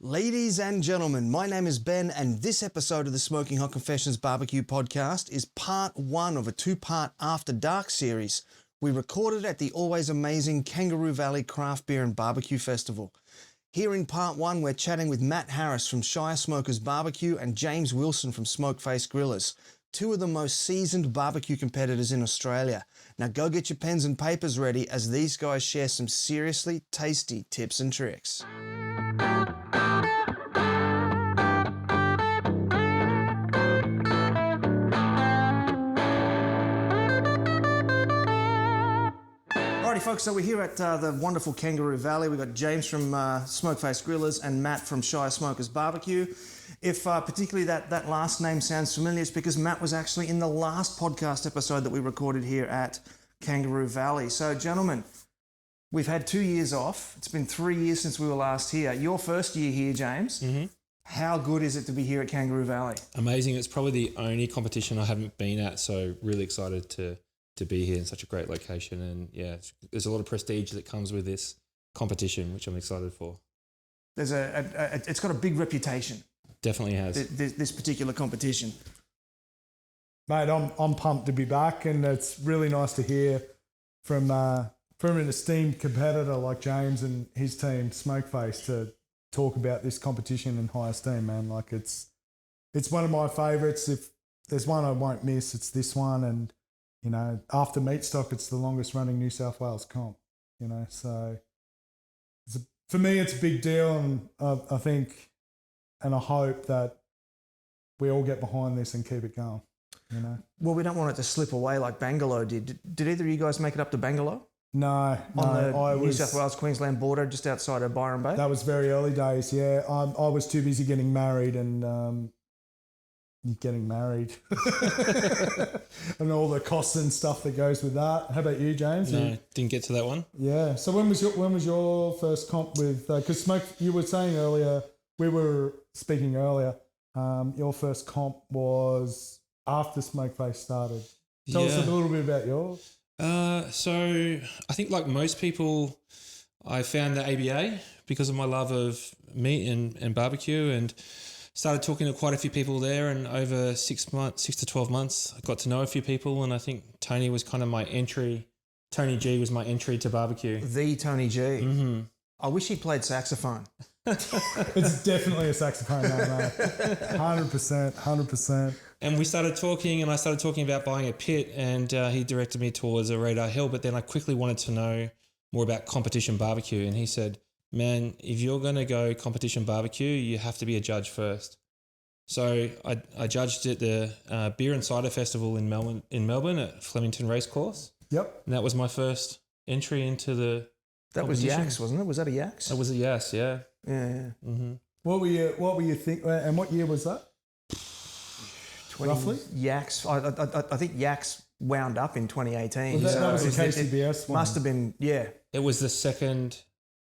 Ladies and gentlemen, my name is Ben, and this episode of the Smoking Hot Confessions Barbecue Podcast is part one of a two-part After Dark series we recorded at the always amazing Kangaroo Valley Craft Beer and Barbecue Festival. Here in part one, we're chatting with Matt Harris from Shire Smokers Barbecue and James Wilson from Smokeface Grillahs, two of the most seasoned barbecue competitors in Australia. Now go get your pens and papers ready as these guys share some seriously tasty tips and tricks. Alrighty folks, so we're here at the wonderful Kangaroo Valley. We've got James from Smokeface Grillahs and Matt from Shire Smokers Barbecue. If particularly that last name sounds familiar, it's because Matt was actually in the last podcast episode that we recorded here at Kangaroo Valley. So gentlemen, we've had 2 years off. It's been 3 years since we were last here. Your first year here, James. Mm-hmm. How good is it to be here at Kangaroo Valley? Amazing. It's probably the only competition I haven't been at, so really excited to be here in such a great location. And yeah, there's a lot of prestige that comes with this competition, which I'm excited for. There's it's got a big reputation. Definitely has. This particular competition. Mate, I'm pumped to be back, and it's really nice to hear from an esteemed competitor like James and his team, Smokeface, to talk about this competition in high esteem, man. Like it's one of my favourites. If there's one I won't miss, it's this one. And you know, after Meat Stock, it's the longest running New South Wales comp. You know, so for me, it's a big deal, and I think, and I hope that we all get behind this and keep it going. You know. Well, we don't want it to slip away like Bangalore did. Did either of you guys make it up to Bangalore? No. On the New South Wales-Queensland border, just outside of Byron Bay? That was very early days, yeah. I was too busy getting married and and all the costs and stuff that goes with that. How about you, James? No, didn't get to that one. Yeah. So when was your first comp with? Because Smoke, you were saying earlier, we were speaking earlier. Your first comp was after Smokeface started. Tell us a little bit about yours. So I think like most people, I found the ABA because of my love of meat and barbecue, and started talking to quite a few people there. And over 6 to 12 months, I got to know a few people. And I think Tony was kind of my entry. Tony G was my entry to barbecue. The Tony G. Mm-hmm. I wish he played saxophone. It's definitely a saxophone now, mate. 100%. And we started talking, and I started talking about buying a pit, and he directed me towards a Radar Hill. But then I quickly wanted to know more about competition barbecue. And he said, man, if you're going to go competition barbecue, you have to be a judge first. So I judged at the Beer and Cider Festival in Melbourne at Flemington Racecourse. Yep. And that was my first entry into the That was Yaks, wasn't it? Was that a Yaks? That was a Yes, yeah. Yeah. Mm-hmm. What were you think? And what year was that? Roughly? Yaks. I think Yaks wound up in 2018. Well, that was the KCBS one. Must have been, yeah. It was the second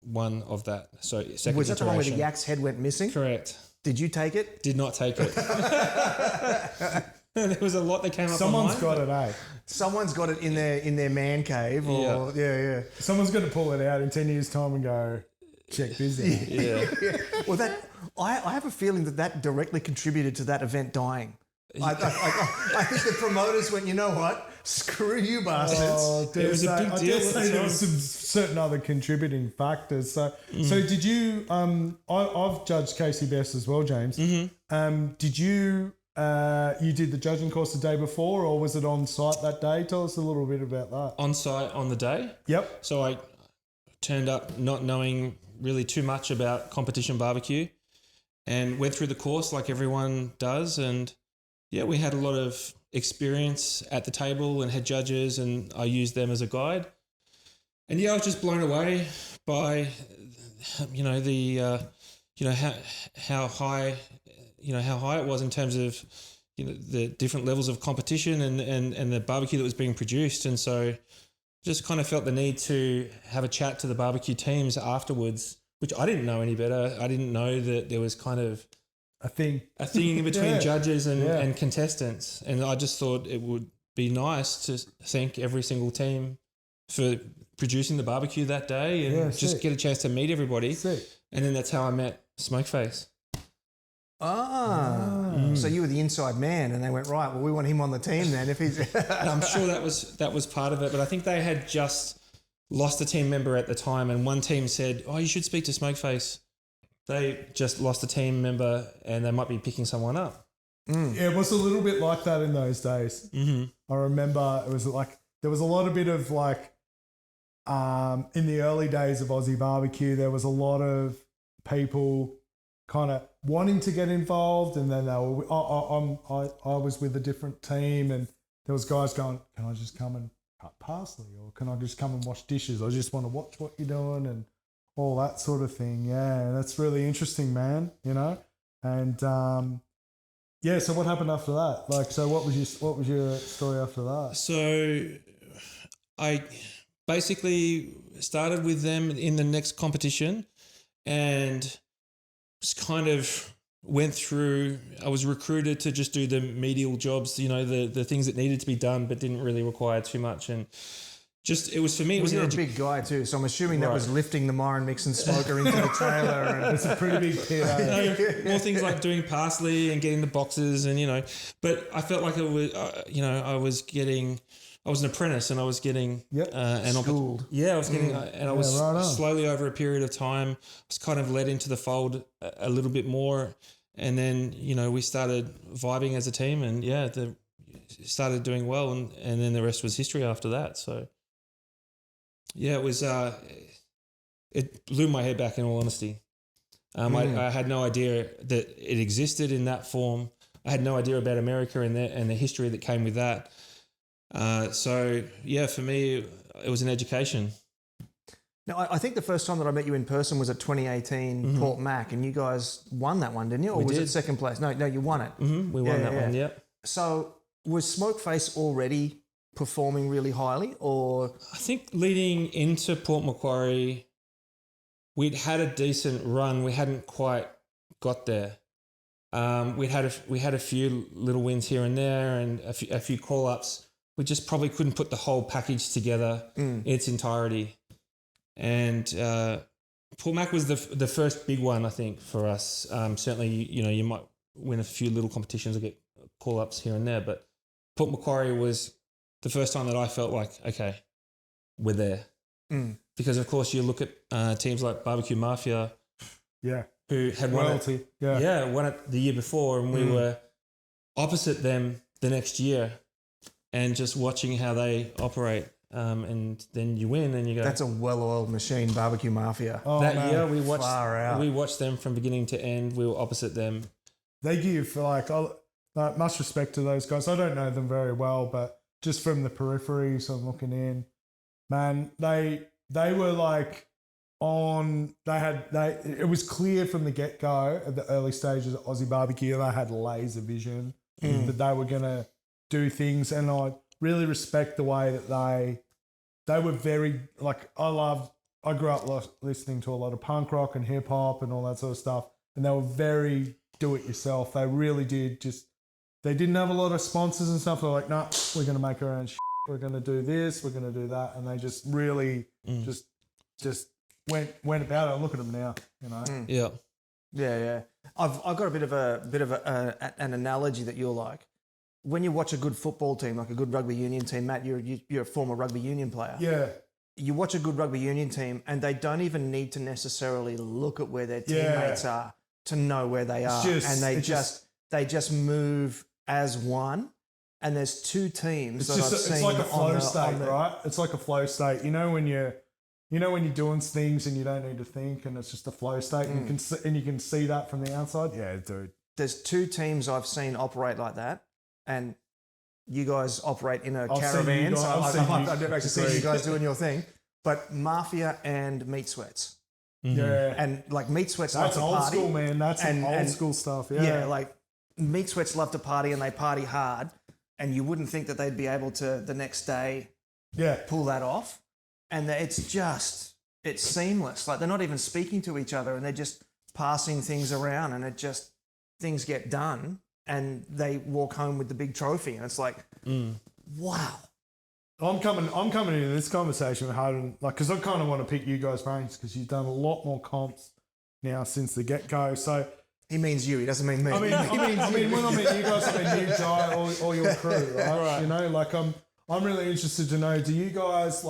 one of that. So second Was that the one where the iteration. Yak's head went missing? Correct. Did you take it? Did not take it. There was a lot that came up. Someone's got it, eh? Someone's got it in their man cave, or yeah. Someone's going to pull it out in 10 years' time and go, check busy. Yeah. Well, I have a feeling that directly contributed to that event dying. I think the promoters went, you know what? Screw you bastards. Oh, it was a big deal. I dare say there were some certain other contributing factors. So did you? I've judged KCBS as well, James. Mm-hmm. Did you? You did the judging course the day before, or was it on site that day? Tell us a little bit about that. On site on the day. Yep. So I turned up not knowing really too much about competition barbecue, and went through the course like everyone does, and yeah, we had a lot of experience at the table and had judges, and I used them as a guide. And yeah, I was just blown away by, how high it was in terms of, the different levels of competition and the barbecue that was being produced. And so just kind of felt the need to have a chat to the barbecue teams afterwards, which I didn't know any better. I didn't know that there was kind of a thing in between judges and contestants. And I just thought it would be nice to thank every single team for producing the barbecue that day and just get a chance to meet everybody. Sick. And then that's how I met Smokeface. So you were the inside man, and they went, right, well, we want him on the team then. If he's, And I'm sure that was part of it, but I think they had just lost a team member at the time, and one team said, "Oh, you should speak to Smokeface." They just lost a team member, and they might be picking someone up. Yeah, it was a little bit like that in those days. Mm-hmm. I remember it was like there was a lot of bit of like in the early days of Aussie barbecue, there was a lot of people kind of wanting to get involved, and then they were, I was with a different team, and there was guys going, "Can I just come and cut parsley, or can I just come and wash dishes? I just want to watch what you're doing," and all that sort of thing. Yeah, that's really interesting, man. You know, and yeah. So what happened after that? Like, so what was your story after that? So I basically started with them in the next competition, and just kind of went through. I was recruited to just do the medial jobs, you know, the things that needed to be done, but didn't really require too much. And just, it was for me, it was you're a big guy too, so I'm assuming that was lifting the Myron Mixon smoker into the trailer. And It's a pretty big PO. more things like doing parsley and getting the boxes, and, you know, but I felt like it was, you know, I was an apprentice, and I was getting schooled. I was getting, and I was right on. slowly over a period of time, I was kind of led into the fold a little bit more, and then, you know, we started vibing as a team, and started doing well, and then the rest was history after that. So yeah, it was it blew my head back, in all honesty. I had no idea that it existed in that form. I had no idea about America and the history that came with that. So yeah, for me, it was an education. Now, I think the first time that I met you in person was at 2018 Port Mac, and you guys won that one, didn't you? Or was it second place? No, you won it. Mm-hmm. We won that one, yeah. So was Smokeface already performing really highly, or? I think leading into Port Macquarie, we'd had a decent run. We hadn't quite got there. We had a few little wins here and there, and a few call-ups. We just probably couldn't put the whole package together in its entirety. And Port Mac was the first big one, I think, for us. Certainly, you know, you might win a few little competitions or get call-ups here and there, but Port Macquarie was the first time that I felt like, okay, we're there. Because, of course, you look at teams like Barbecue Mafia, who had royalty, won it the year before, and we were opposite them the next year, and just watching how they operate. And then you win, and you go, that's a well-oiled machine, Barbecue Mafia. Oh, that year we Far watched them from beginning to end. We were opposite them. They give much respect to those guys. I don't know them very well, but just from the periphery, so I'm looking in, man, they were like it was clear from the get-go at the early stages of Aussie barbecue, they had laser vision that they were going to do things, and I really respect the way that they were very, like, I grew up listening to a lot of punk rock and hip hop and all that sort of stuff, and they were very do-it-yourself. They really did they didn't have a lot of sponsors and stuff. They're like, nah, we're going to make our own shit. We're going to do this. We're going to do that. And they just really just went about it. Look at them now, you know? Yeah. I've got a bit of an analogy that you'll like. When you watch a good football team, like a good rugby union team, Matt, you're a former rugby union player. Yeah. You watch a good rugby union team, and they don't even need to necessarily look at where their teammates are to know where they are, and they just move as one. And there's two teams that I've seen. It's like a flow state, right? It's like a flow state. You know when you're doing things and you don't need to think, and it's just a flow state, and you can see that from the outside. Yeah, dude. There's two teams I've seen operate like that, and you guys operate in a caravan. So I've never actually seen you guys doing your thing. But Mafia and Meat Sweats. Yeah. And like Meat Sweats love to old party. School, man. That's old school stuff. Yeah. Like Meat Sweats love to party, and they party hard. And you wouldn't think that they'd be able to the next day pull that off. And it's seamless. Like they're not even speaking to each other, and they're just passing things around, and things get done, and they walk home with the big trophy. And it's like, wow. I'm coming into this conversation with Hayden, like, because I kind of want to pick you guys' brains, because you've done a lot more comps now since the get-go. So He means you. He doesn't mean me. I mean, when I mean you guys, I mean you, Jai, or your crew, right? You know, like I'm really interested to know. Do you guys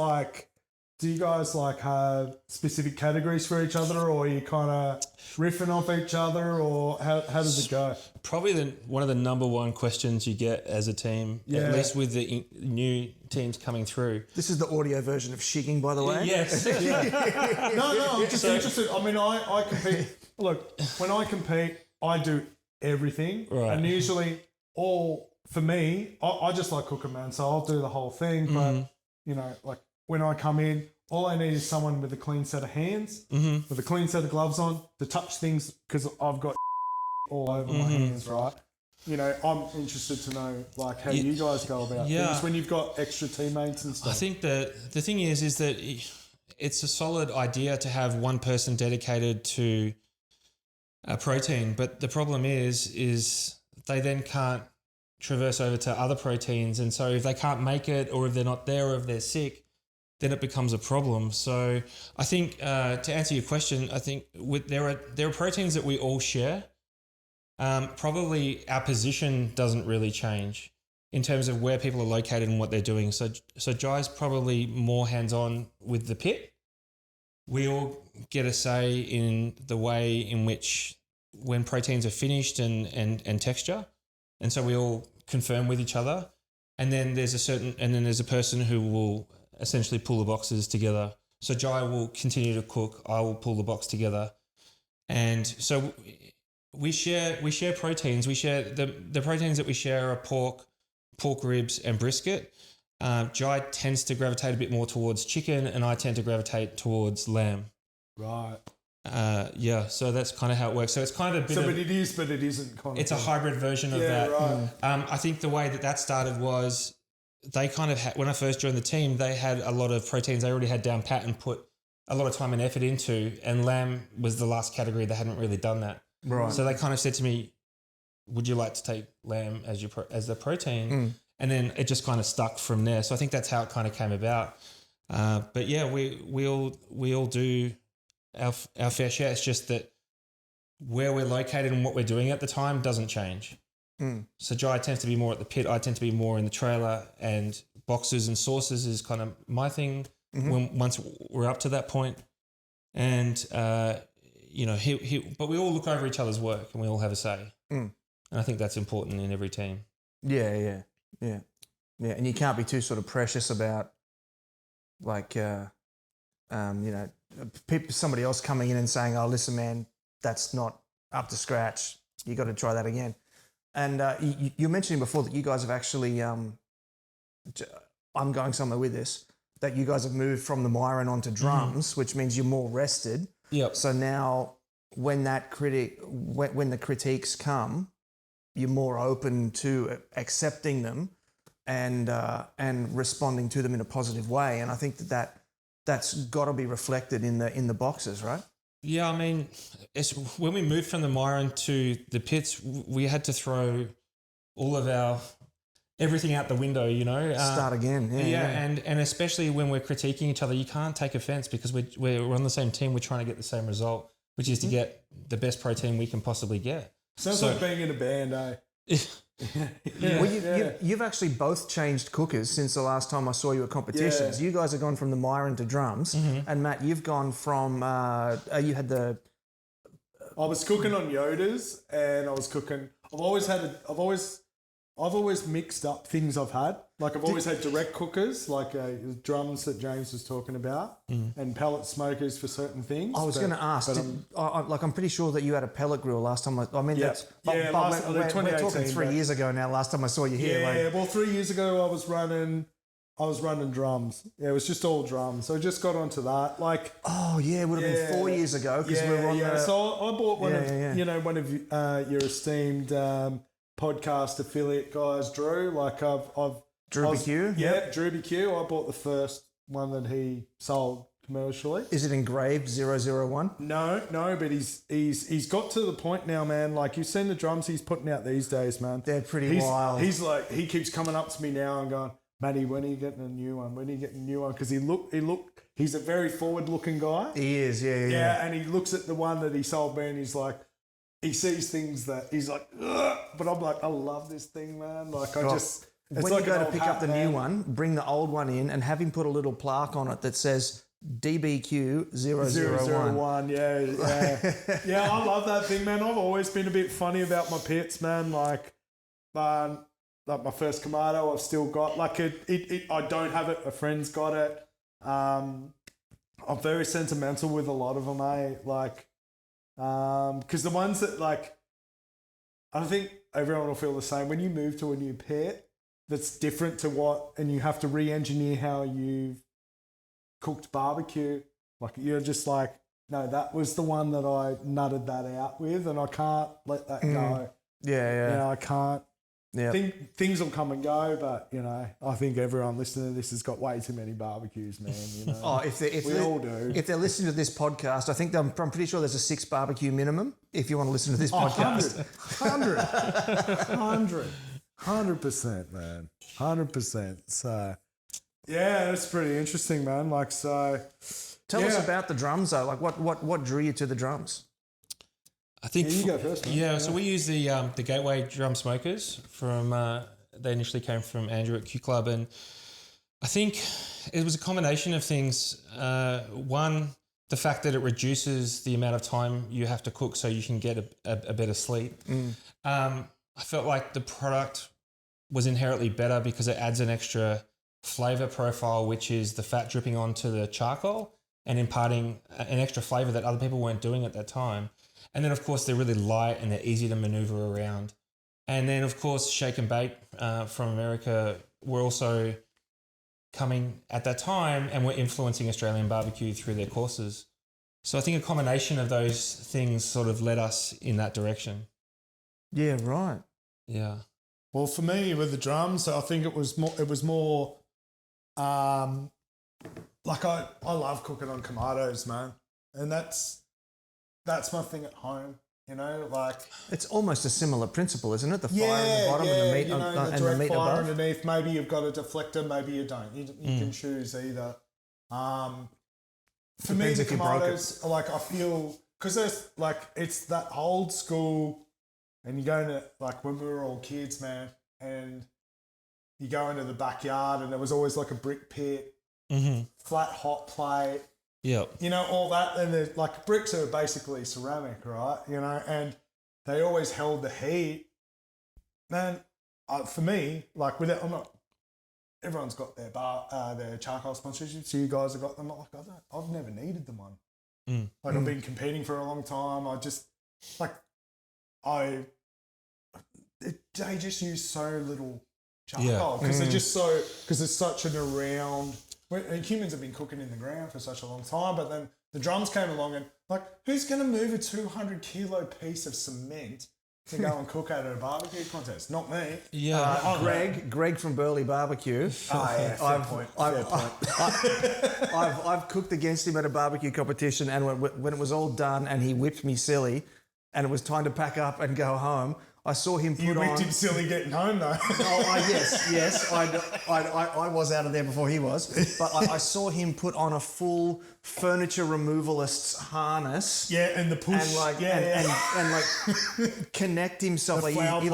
have specific categories for each other, or are you kind of riffing off each other, or how does it go? Probably one of the number one questions you get as a team, at least with the new teams coming through. This is the audio version of shigging, by the way. Yes. No, I'm just interested. I mean, I compete. Look, when I compete, I do everything, and usually for me, I just like cooking, man. So I'll do the whole thing. But you know, like when I come in, all I need is someone with a clean set of hands, with a clean set of gloves on to touch things because I've got all over my hands, right? You know, I'm interested to know like how you guys go about things when you've got extra teammates and stuff. I think that the thing is that it's a solid idea to have one person dedicated to a protein, but the problem is they then can't traverse over to other proteins, and so if they can't make it, or if they're not there, or if they're sick, then it becomes a problem. So I think to answer your question, I think there are proteins that we all share. Probably our position doesn't really change in terms of where people are located and what they're doing. So Jai's probably more hands-on with the pit. We all get a say in the way in which when proteins are finished and texture. And so we all confirm with each other. And then there's a person who will essentially pull the boxes together. So Jai will continue to cook. I will pull the box together. And so we share proteins. We share the proteins that we share are pork ribs and brisket. Jai tends to gravitate a bit more towards chicken, and I tend to gravitate towards lamb. Right. So that's kind of how it works. So it's kind of a bit but it is, but it isn't kind of. It's a hybrid version of that. Right. I think the way that started was they kind of when I first joined the team, they had a lot of proteins they already had down pat and put a lot of time and effort into, and lamb was the last category they hadn't really done that. Right. So they kind of said to me, "Would you like to take lamb as the protein?" And then it just kind of stuck from there. So I think that's how it kind of came about. But yeah, we all do our fair share. It's just that where we're located and what we're doing at the time doesn't change. So Jai tends to be more at the pit. I tend to be more in the trailer, and boxes and sauces is kind of my thing once we're up to that point. And you know, but we all look over each other's work and we all have a say. And I think that's important in every team. Yeah. And you can't be too sort of precious about like, you know, somebody else coming in and saying, "Oh, listen, man, that's not up to scratch. You got to try that again." And you mentioned before that you guys have actually, I'm going somewhere with this, that you guys have moved from the Myron onto drums, which means you're more rested. Yep. So now when when the critiques come, you're more open to accepting them and responding to them in a positive way. And I think that's got to be reflected in the boxes, right? Yeah, I mean, when we moved from the Myron to the pits, we had to throw all of everything out the window, you know. Start again. Yeah. And especially when we're critiquing each other, you can't take offense because we're on the same team. We're trying to get the same result, which is to get the best protein we can possibly get. Sounds like being in a band, eh? Well, you've actually both changed cookers since the last time I saw you at competitions. You guys have gone from the Myron to drums, and Matt, you've gone from you had the. I was cooking on Yoda's, and I was cooking. I've always mixed up things I've had. Like I've always had direct cookers, like drums that James was talking about, and pellet smokers for certain things. I was going to ask, I'm pretty sure that you had a pellet grill last time. We're talking 3 years ago now. Last time I saw you here. Yeah, well, 3 years ago I was running drums. Yeah, it was just all drums. So I just got onto that. Like, it would have been 4 years ago because we were on the. So I bought one of your esteemed podcast affiliate guys, Drew. Like I've Drew BQ? Yeah, Drew BQ. I bought the first one that he sold commercially. Is it engraved 001? No, but he's got to the point now, man. Like you've seen the drums he's putting out these days, man. They're pretty wild. He's like, he keeps coming up to me now and going, Matty, when are you getting a new one? When are you getting a new one? Because he's a very forward-looking guy. He is, yeah. Yeah, and he looks at the one that he sold me and he's like, he sees things that he's like, ugh, but I'm like, I love this thing, man. Like, it's when like you go an to old pick hat, up the man. new one, bring the old one in and have him put a little plaque on it that says DBQ 001. 001, yeah. Yeah, I love that thing, man. I've always been a bit funny about my pits, man. Like my first Kamado, I've still got, like, I don't have it. A friend's got it. I'm very sentimental with a lot of them, eh? Like, because the ones that, like, I think everyone will feel the same. When you move to a new pit that's different to and you have to re-engineer how you've cooked barbecue, like, you're just like, no, that was the one that I nutted that out with, and I can't let that go. Yeah. You know, I can't. Yeah. Things will come and go, but, you know, I think everyone listening to this has got way too many barbecues, man. You know, we all do. If they're listening to this podcast, I think I'm pretty sure there's a 6 barbecue minimum if you want to listen to this podcast. 100%, man. 100%. So, yeah, that's pretty interesting, man. Like, so. Tell us about the drums, though. Like, what drew you to the drums? I think you go first, man. Yeah, so we use the Gateway drum smokers from. They initially came from Andrew at Q Club, and I think it was a combination of things. One, the fact that it reduces the amount of time you have to cook, so you can get a better sleep. I felt like the product was inherently better because it adds an extra flavor profile, which is the fat dripping onto the charcoal and imparting an extra flavor that other people weren't doing at that time. And then, of course, they're really light and they're easy to maneuver around. And then, of course, Shake and Bake from America were also coming at that time and were influencing Australian barbecue through their courses. So I think a combination of those things sort of led us in that direction. Yeah, right. Yeah. Well, for me, with the drums, I think it was more like I love cooking on Kamados, man. And that's my thing at home, you know, like. It's almost a similar principle, isn't it? The fire at the bottom and the meat, the direct fire underneath. Maybe you've got a deflector, maybe you don't. You can choose either. For me, the Kamados, like, I feel, because there's, like, it's that old school, and you go into, like, when we were all kids, man, and you go into the backyard and there was always like a brick pit, flat hot plate. Yeah. You know, all that. And like, bricks are basically ceramic, right? You know, and they always held the heat. Man, for me, like, everyone's got their charcoal sponsorships. So you guys have got them. Like, I've never needed them one. Like, I've been competing for a long time. I just, like, they just use so little charcoal because they're just because it's such an around. And humans have been cooking in the ground for such a long time, but then the drums came along and, like, who's going to move a 200-kilo piece of cement to go and cook at a barbecue contest? Not me. Yeah. Greg from Burley Barbecue. Fair point. I've cooked against him at a barbecue competition, and when it was all done and he whipped me silly and it was time to pack up and go home, I saw him put on... You whipped him silly getting home, though. Yes. I was out of there before he was. But I saw him put on a full furniture removalist's harness. Yeah, and the push. And like connect himself. Like he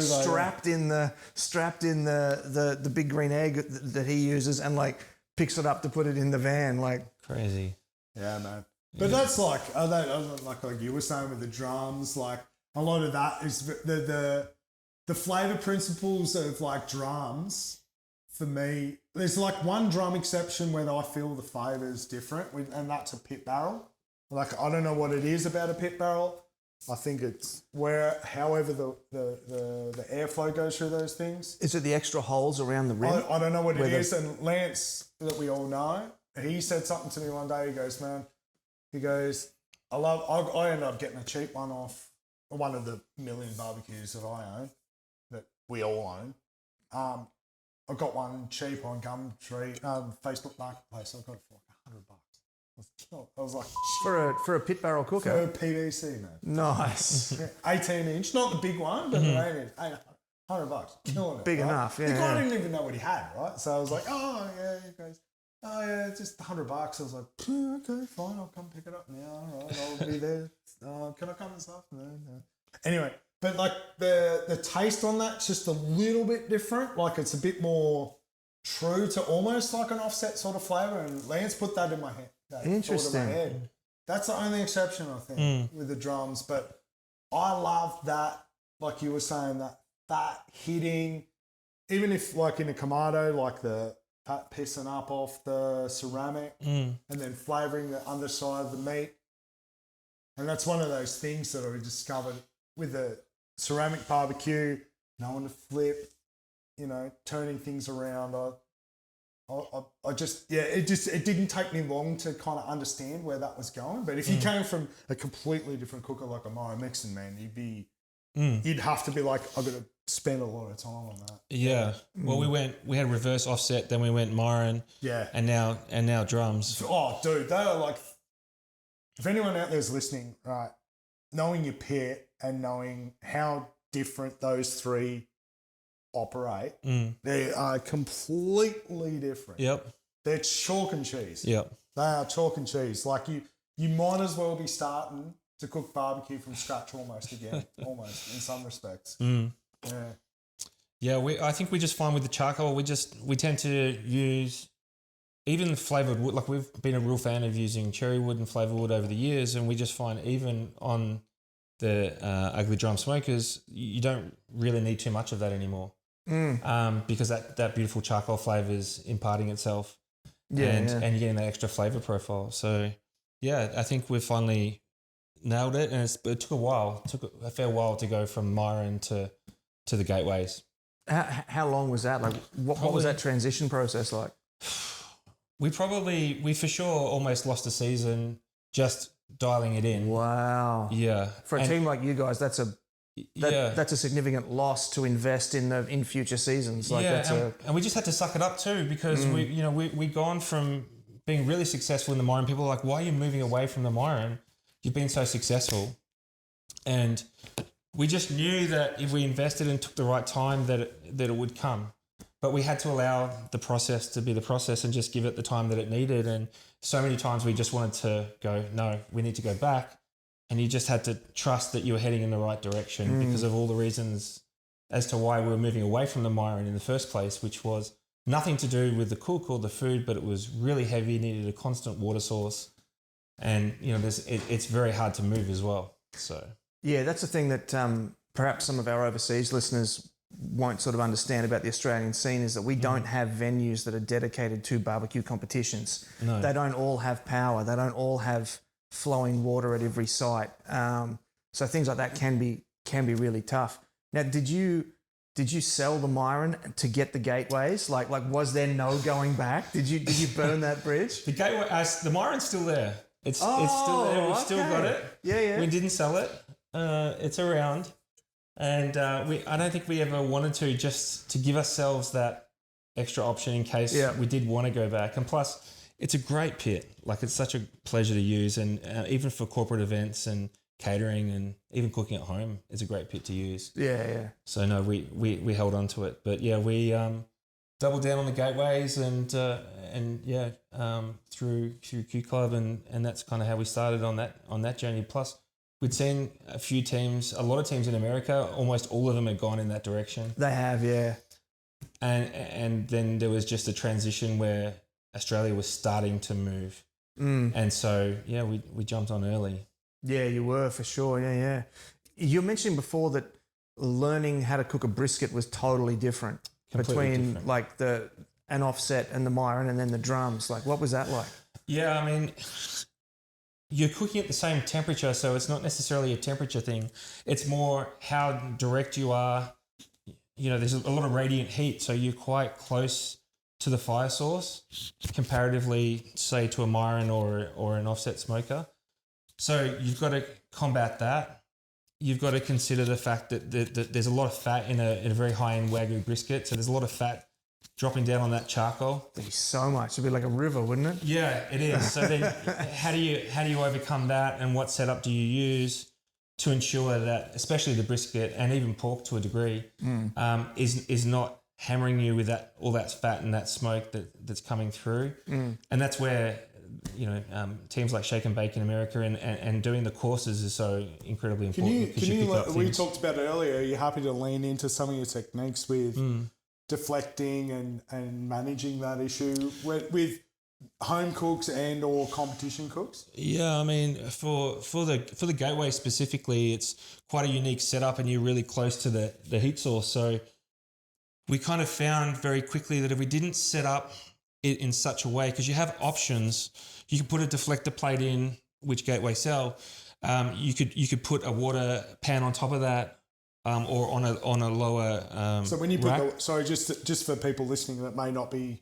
strapped in the big green egg that he uses and, like, picks it up to put it in the van. Like, crazy. Yeah, man. But that's like you were saying with the drums, like, a lot of that is the flavor principles of, like, drums. For me, there's, like, one drum exception where I feel the flavor is different, and that's a pit barrel. Like, I don't know what it is about a pit barrel. I think it's however the airflow goes through those things. is it the extra holes around the rim? I don't know what it is. And Lance, that we all know, he said something to me one day. He goes, I ended up getting a cheap one off one of the million barbecues that I own, that we all own. I got one cheap on Gumtree, Facebook Marketplace. I got it for like $100. I was like, for a pit barrel cooker? For a PVC, man. Nice. 18-inch, not the big one, but the 8-inch. $100, killing it. Big right? enough, yeah, The guy yeah. didn't even know what he had, right? So I was like, oh, yeah, he goes, oh, yeah, it's just $100. I was like, okay, fine, I'll come pick it up now. All right, I'll be there. Can I come this afternoon? No. Anyway, but like the taste on that's just a little bit different. Like it's a bit more true to almost like an offset sort of flavour. And Lance put that in my head. Interesting. In my head. That's the only exception, I think, with the drums. But I love that, like you were saying, that fat hitting, even if like in a Kamado, like the fat pissing up off the ceramic and then flavouring the underside of the meat. And that's one of those things that I discovered with the ceramic barbecue, knowing to flip, turning things around. I just, it didn't take me long to kind of understand where that was going. But if you came from a completely different cooker like a Myron Mixon, man, you'd have to be like, I've got to spend a lot of time on that. Yeah. Well, we had reverse offset, then we went Myron. Yeah. And now drums. Oh, dude, they are like, if anyone out there is listening, right, knowing your pit and knowing how different those three operate, they are completely different. Yep. They're chalk and cheese. Yep. They are chalk and cheese. Like you might as well be starting to cook barbecue from scratch almost again, almost in some respects. Yeah. Yeah, I think we just find with the charcoal, we tend to use even flavoured wood. Like we've been a real fan of using cherry wood and flavour wood over the years, and we just find even on the ugly drum smokers, you don't really need too much of that anymore because that beautiful charcoal flavour is imparting itself and you're getting that extra flavour profile. So, yeah, I think we've finally nailed it, and it took a while. It took a fair while to go from Myron to the gateways. How long was that? Like, what was that transition process like? We for sure almost lost a season just dialing it in. Wow. Yeah. For a team like you guys, that's a significant loss to invest in future seasons. Like and we just had to suck it up too, because we'd gone from being really successful in the Myron. People are like, why are you moving away from the Myron? You've been so successful. And we just knew that if we invested and took the right time that it would come. But we had to allow the process to be the process and just give it the time that it needed. And so many times we just wanted to go, no, we need to go back. And you just had to trust that you were heading in the right direction because of all the reasons as to why we were moving away from the Myron in the first place, which was nothing to do with the cook or the food, but it was really heavy, needed a constant water source. And, it's very hard to move as well. So, yeah, that's the thing that perhaps some of our overseas listeners won't sort of understand about the Australian scene is that we don't have venues that are dedicated to barbecue competitions. No. They don't all have power. They don't all have flowing water at every site. So things like that can be really tough. Now, did you sell the Myron to get the gateways? Like was there no going back? Did you burn that bridge? The gateway, the Myron's still there. It's still there. We've still got it. Yeah. We didn't sell it. It's around. And I don't think we ever wanted to, just to give ourselves that extra option in case we did want to go back. And plus, it's a great pit. Like, it's such a pleasure to use. And even for corporate events and catering and even cooking at home, it's a great pit to use. Yeah. So, no, we held on to it. But, yeah, we doubled down on the gateways and through Q Club. And that's kind of how we started on that journey. Plus, we'd seen a lot of teams in America, almost all of them had gone in that direction. They have, yeah. And then there was just a transition where Australia was starting to move. And so, yeah, we jumped on early. Yeah, you were, for sure. Yeah. You mentioned before that learning how to cook a brisket was totally different between like an offset and the Myron and then the drums. Like, what was that like? Yeah, I mean, you're cooking at the same temperature, so it's not necessarily a temperature thing. It's more how direct you are. There's a lot of radiant heat, so you're quite close to the fire source comparatively, say, to a Myron or an offset smoker. So you've got to combat that. You've got to consider the fact that there's a lot of fat in a very high-end Wagyu brisket, so there's a lot of fat dropping down on that charcoal. There'd be so much. It'd be like a river, wouldn't it? Yeah, it is. So then how do you overcome that, and what setup do you use? to ensure that, especially the brisket and even pork to a degree, is not hammering you with all that fat and that smoke that's coming through. And that's where, teams like Shake and Bake in America and doing the courses is so incredibly important. We talked about it earlier. Are you happy to lean into some of your techniques with deflecting and managing that issue with home cooks and or competition cooks? Yeah, I mean, for the gateway specifically, it's quite a unique setup, and you're really close to the heat source. So we kind of found very quickly that if we didn't set up it in such a way, because you have options, you could put a deflector plate in, which Gateway sell. You could put a water pan on top of that, or on a lower. So when you put just for people listening that may not be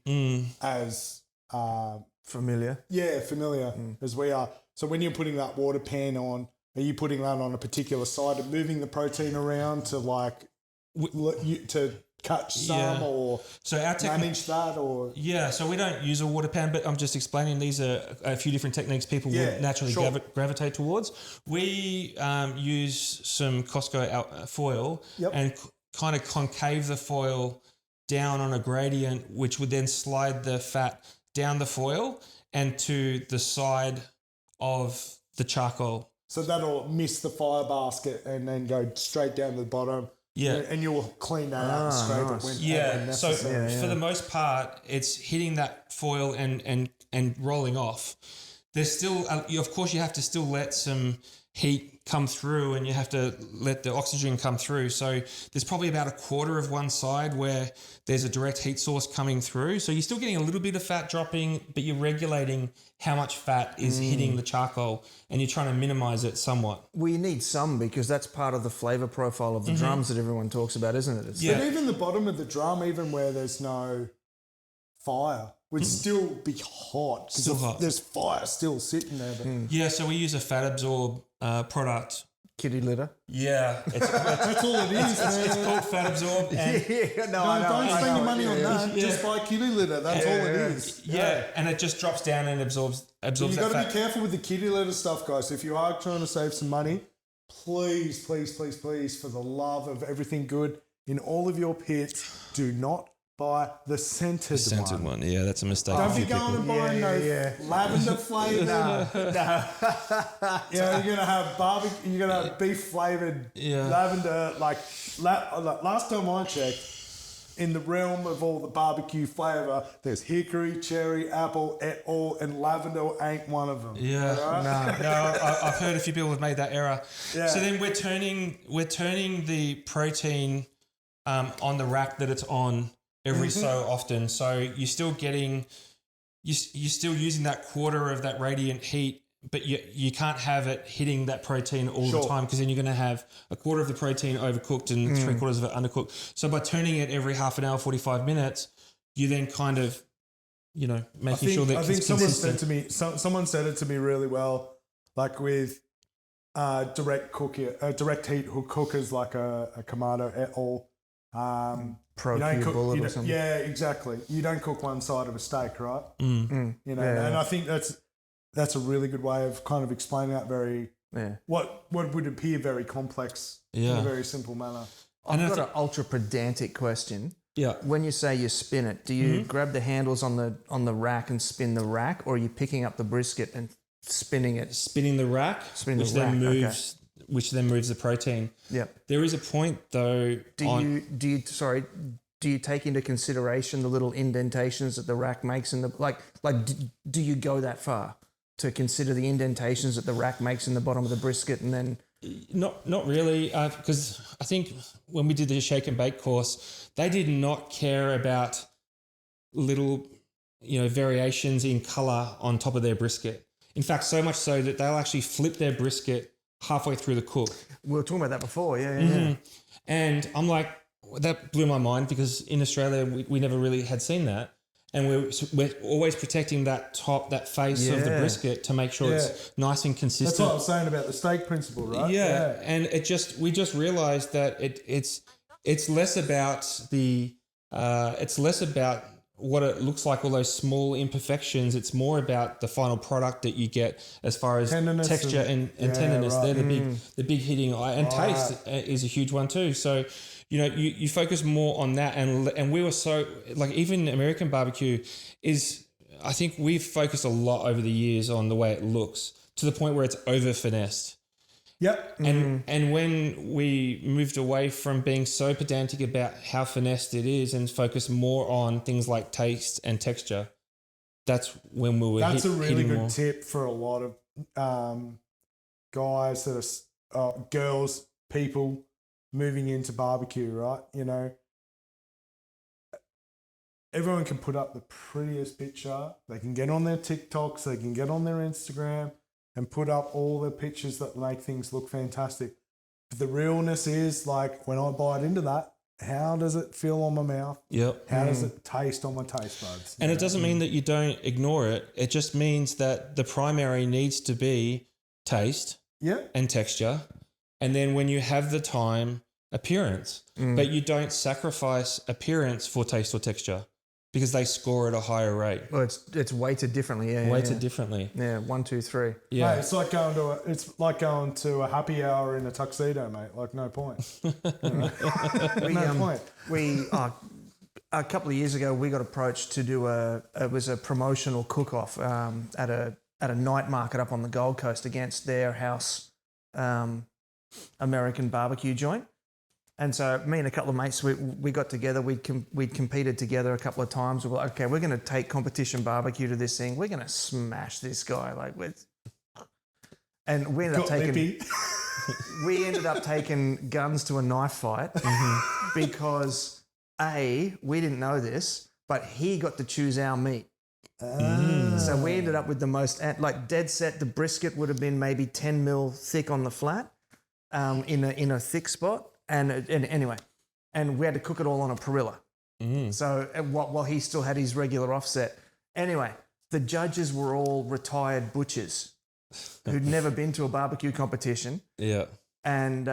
as familiar as we are. So when you're putting that water pan on, are you putting that on a particular side and moving the protein around to to catch some or manage that? Or so we don't use a water pan, but I'm just explaining these are a few different techniques people would naturally gravitate towards. We use some Costco foil and kind of concave the foil down on a gradient, which would then slide the fat down the foil and to the side of the charcoal. So that'll miss the fire basket and then go straight down to the bottom. Yeah. And you'll clean that up and scrape it when necessary. So for the most part, it's hitting that foil and rolling off. There's still, of course, you have to still let some heat come through and you have to let the oxygen come through. So there's probably about a quarter of one side where there's a direct heat source coming through. So you're still getting a little bit of fat dropping, but you're regulating how much fat is hitting the charcoal and you're trying to minimize it somewhat. Well, you need some because that's part of the flavour profile of the drums that everyone talks about, isn't it? But even the bottom of the drum, even where there's no fire, would still be hot. Still hot. There's fire still sitting there. But Yeah, so we use a fat absorb product. Kitty litter. Yeah. that's all it is, man. It's called fat absorb. And don't spend your money on that. Just buy kitty litter. That's all it is. Yeah, and it just drops down and absorbs You've that got to fat. be careful with the kitty litter stuff, guys. If you are trying to save some money, please, please, please, please, for the love of everything good in all of your pits, do not buy the scented one. Yeah, that's a mistake. Don't be going and buying lavender flavour. No. You're gonna have barbecue. You're gonna have beef flavored lavender. Last time I checked, in the realm of all the barbecue flavour, there's hickory, cherry, apple, et al, and lavender ain't one of them. Yeah, right? no, I've heard a few people have made that error. Yeah. So then we're turning the protein on the rack that it's on every so often. So you're still getting, you're still using that quarter of that radiant heat, but you can't have it hitting that protein all the time because then you're going to have a quarter of the protein overcooked and 3/4 of it undercooked. So by turning it every half an hour, 45 minutes, you then kind of, making sure that I think it's someone consistent. said to me, someone said it to me really well, like with direct heat cookers like a Kamado et al. Bullet or something. Yeah, exactly. You don't cook one side of a steak, right? And I think that's a really good way of kind of explaining that what would appear very complex in a very simple manner. I've got an ultra pedantic question. Yeah. When you say you spin it, do you grab the handles on the rack and spin the rack, or are you picking up the brisket and spinning it? Spinning the rack, which then moves the protein. Yep. There is a point though. Do you take into consideration the little indentations that the rack makes in the do you go that far to consider the indentations that the rack makes in the bottom of the brisket and then? Not really, because I think when we did the shake and bake course, they did not care about little, variations in color on top of their brisket. In fact, so much so that they'll actually flip their brisket halfway through the cook. We were talking about that before, yeah. And I'm like, that blew my mind because in Australia we never really had seen that, and we're always protecting that face of the brisket to make sure it's nice and consistent. That's what I was saying about the steak principle, right? Yeah. And we just realized that it's less about what it looks like, all those small imperfections. It's more about the final product that you get as far as Tenderness texture and tenderness. right. They're the big hitting, and taste is a huge one too. So, you focus more on that, and we were so like, even American barbecue is, I think we've focused a lot over the years on the way it looks to the point where it's over finessed. Yep. And when we moved away from being so pedantic about how finessed it is and focus more on things like taste and texture, that's when we were That's a really good more. tip for a lot of guys that are girls, people moving into barbecue, right? Everyone can put up the prettiest picture. They can get on their TikToks, they can get on their Instagram and put up all the pictures that make things look fantastic. But the realness is, like, when I bite into that, how does it feel on my mouth? Yep. How does it taste on my taste buds? And it doesn't mean that you don't ignore it. It just means that the primary needs to be taste and texture. And then when you have the time, appearance. But you don't sacrifice appearance for taste or texture because they score at a higher rate. Well, it's weighted differently. Yeah, Weighted differently. Yeah, 1, 2, 3. Yeah. Mate, it's like going to a happy hour in a tuxedo, mate. Like, no point. No point. We a couple of years ago we got approached to do it was a promotional cook-off at a night market up on the Gold Coast against their house American barbecue joint. And so me and a couple of mates, we got together. We'd competed together a couple of times. We were like, okay, we're going to take competition barbecue to this thing. We're going to smash this guy. And we ended up taking guns to a knife fight because we didn't know this, but he got to choose our meat. So we ended up with the most, like, dead set. The brisket would have been maybe 10 mil thick on the flat, in a thick spot. And anyway, and we had to cook it all on a perilla. So while he still had his regular offset. Anyway, the judges were all retired butchers who'd never been to a barbecue competition. Yeah. And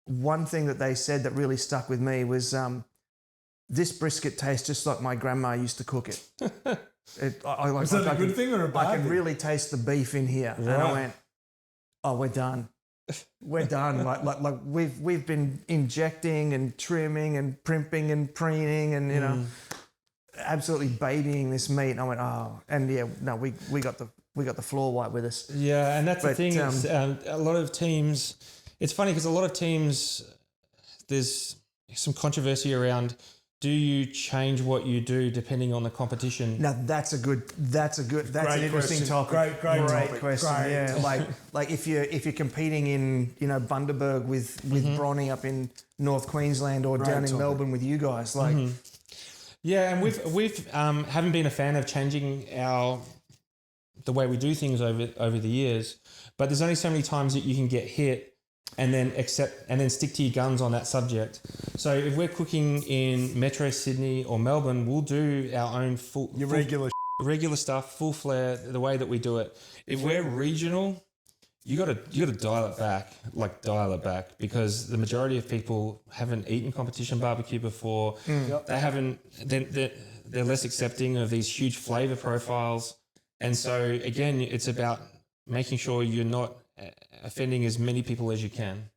one thing that they said that really stuck with me was, this brisket tastes just like my grandma used to cook it. Is that a good thing or a bad I thing? can really taste the beef in here. Right. And I went, oh, we're done. We're done. Like we've been injecting and trimming and primping and preening and absolutely babying this meat. And I went, oh, and we got the floor white with us. Yeah, and that's the thing. Is, a lot of teams. It's funny because a lot of teams, there's some controversy around. Do you change what you do depending on the competition? Now that's an interesting topic. Great Great question. Great. Yeah, like if you're competing in Bundaberg with Bronny up in North Queensland or down in Melbourne with you guys, like. Yeah, and we've haven't been a fan of changing the way we do things over the years, but there's only so many times that you can get hit and then stick to your guns on that subject. So if we're cooking in Metro Sydney or Melbourne, we'll do our own regular stuff, full flare, the way that we do it. If we're regional, you got to dial it back, because the majority of people haven't eaten competition barbecue before. They haven't. They're less accepting of these huge flavor profiles, and so again, it's about making sure you're not offending as many people as you can.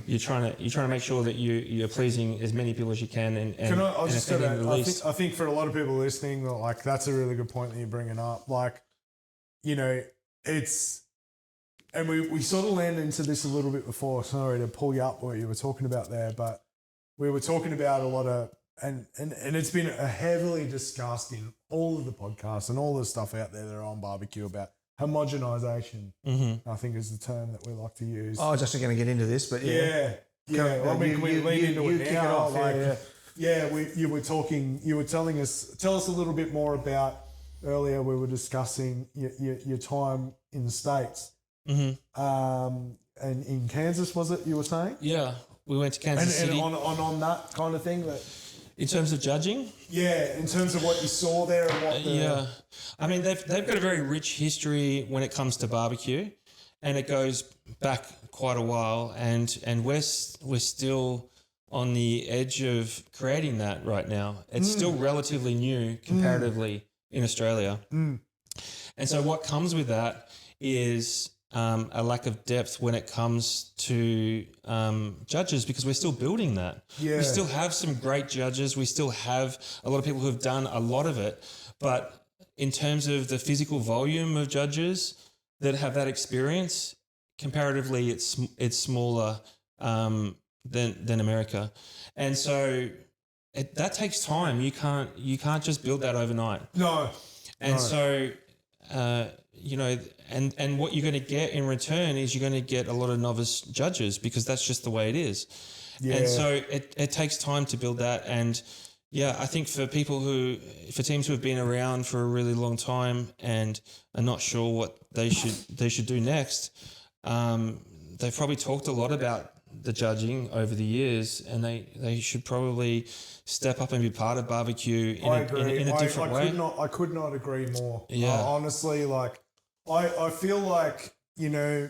You're trying to make sure that you're pleasing as many people as you can, and offending the least. I think for a lot of people listening, like, that's a really good point that you're bringing up. Like, it's, and we sort of landed into this a little bit before. Sorry to pull you up what you were talking about there, but we were talking about a lot of, and it's been heavily discussed in all of the podcasts and all the stuff out there that are on barbecue about homogenization, I think is the term that we like to use. I was actually going to get into this, but yeah. Well, can we lean into it now? You were telling us, tell us a little bit more about, earlier we were discussing your time in the States. And in Kansas, was it, you were saying? Yeah, we went to Kansas City. And on that kind of thing, that, in terms of judging? Yeah, in terms of what you saw there and what the... Yeah. I mean, they've got a very rich history when it comes to barbecue, and it goes back quite a while, and we're still on the edge of creating that right now. It's still relatively new comparatively in Australia. And so what comes with that is a lack of depth when it comes to judges, because we're still building that. Yeah. We still have some great judges. We still have a lot of people who have done a lot of it. But in terms of the physical volume of judges that have that experience, comparatively it's smaller than America. And so that takes time. You can't just build that overnight. No. And so, you know, and what you're going to get in return is you're going to get a lot of novice judges, because that's just the way it is. Yeah. And so it takes time to build that. And yeah, I think for teams who have been around for a really long time and are not sure what they should do next, they've probably talked a lot about the judging over the years, and they should probably step up and be part of barbecue in a different way. I could not agree more. Yeah. Honestly, like I feel like, you know,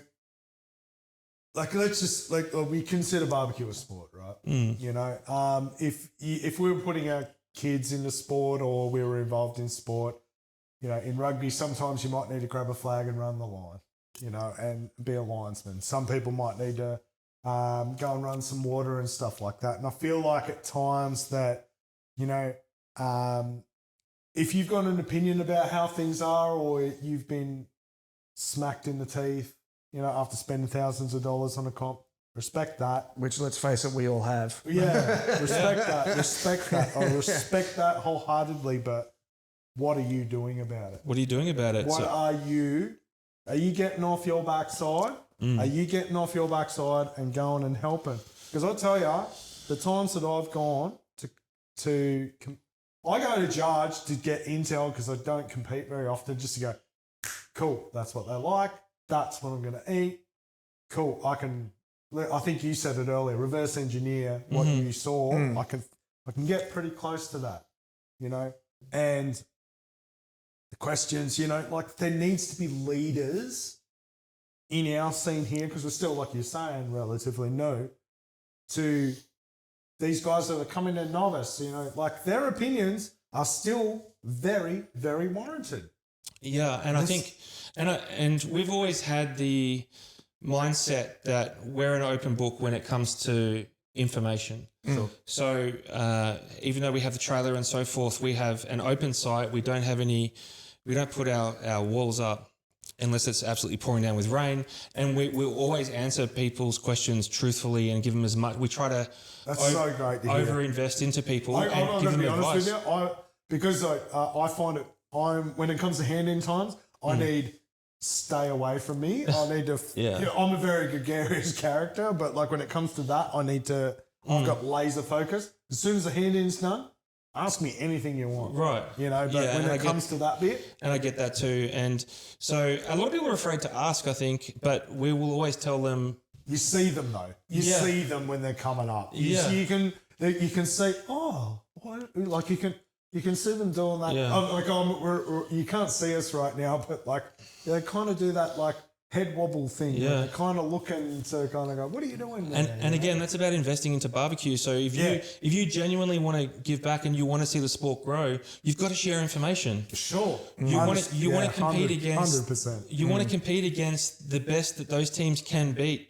like let's just we consider barbecue a sport, right? You know, if we were putting our kids into sport or we were involved in sport, you know, in rugby sometimes you might need to grab a flag and run the line, you know, and be a linesman. Some people might need to go and run some water and stuff like that. And I feel like at times that, you know, if you've got an opinion about how things are, or you've been smacked in the teeth, you know, after spending thousands of dollars on a comp, respect that. Which, let's face it, we all have. Yeah, respect that. I respect that wholeheartedly, but what are you doing about it? What are you doing about it? Are you getting off your backside? Are you getting off your backside and going and helping? Because I'll tell you, the times that I've gone I go to judge to get intel, because I don't compete very often, just to go, cool, that's what they like, that's what I'm going to eat, cool, I think you said it earlier, reverse engineer what you saw, I can get pretty close to that, you know, and the questions, you know, like there needs to be leaders in our scene here, because we're still, like you're saying, relatively new to these guys that are coming in novice, you know, like their opinions are still very, very warranted. Yeah, and I think, and we've always had the mindset that we're an open book when it comes to information. So even though we have the trailer and so forth, we have an open site. We don't put our walls up unless it's absolutely pouring down with rain, and we'll always answer people's questions truthfully and give them as much. We try to so great to hear. Over-invest into people I'm give them be advice. Honest with you, because I find it, when it comes to hand-in times, I need stay away from me. I need to, you know, I'm a very gregarious character, but like when it comes to that, I've got laser focus. As soon as the hand-in's done, ask me anything you want. Right. You know, but when it comes to that bit. And I get that too. And so a lot of people are afraid to ask, I think, but we will always tell them. You see them though. You see them when they're coming up. You can see, like you can see them doing that. Yeah. You can't see us right now, but like they kind of do that like head wobble thing. Yeah. They're kind of looking to kind of go, what are you doing there? And again, that's about investing into barbecue. So if you genuinely want to give back and you want to see the sport grow, you've got to share information. Sure. You want to compete against 100%. You want to compete against the best that those teams can be,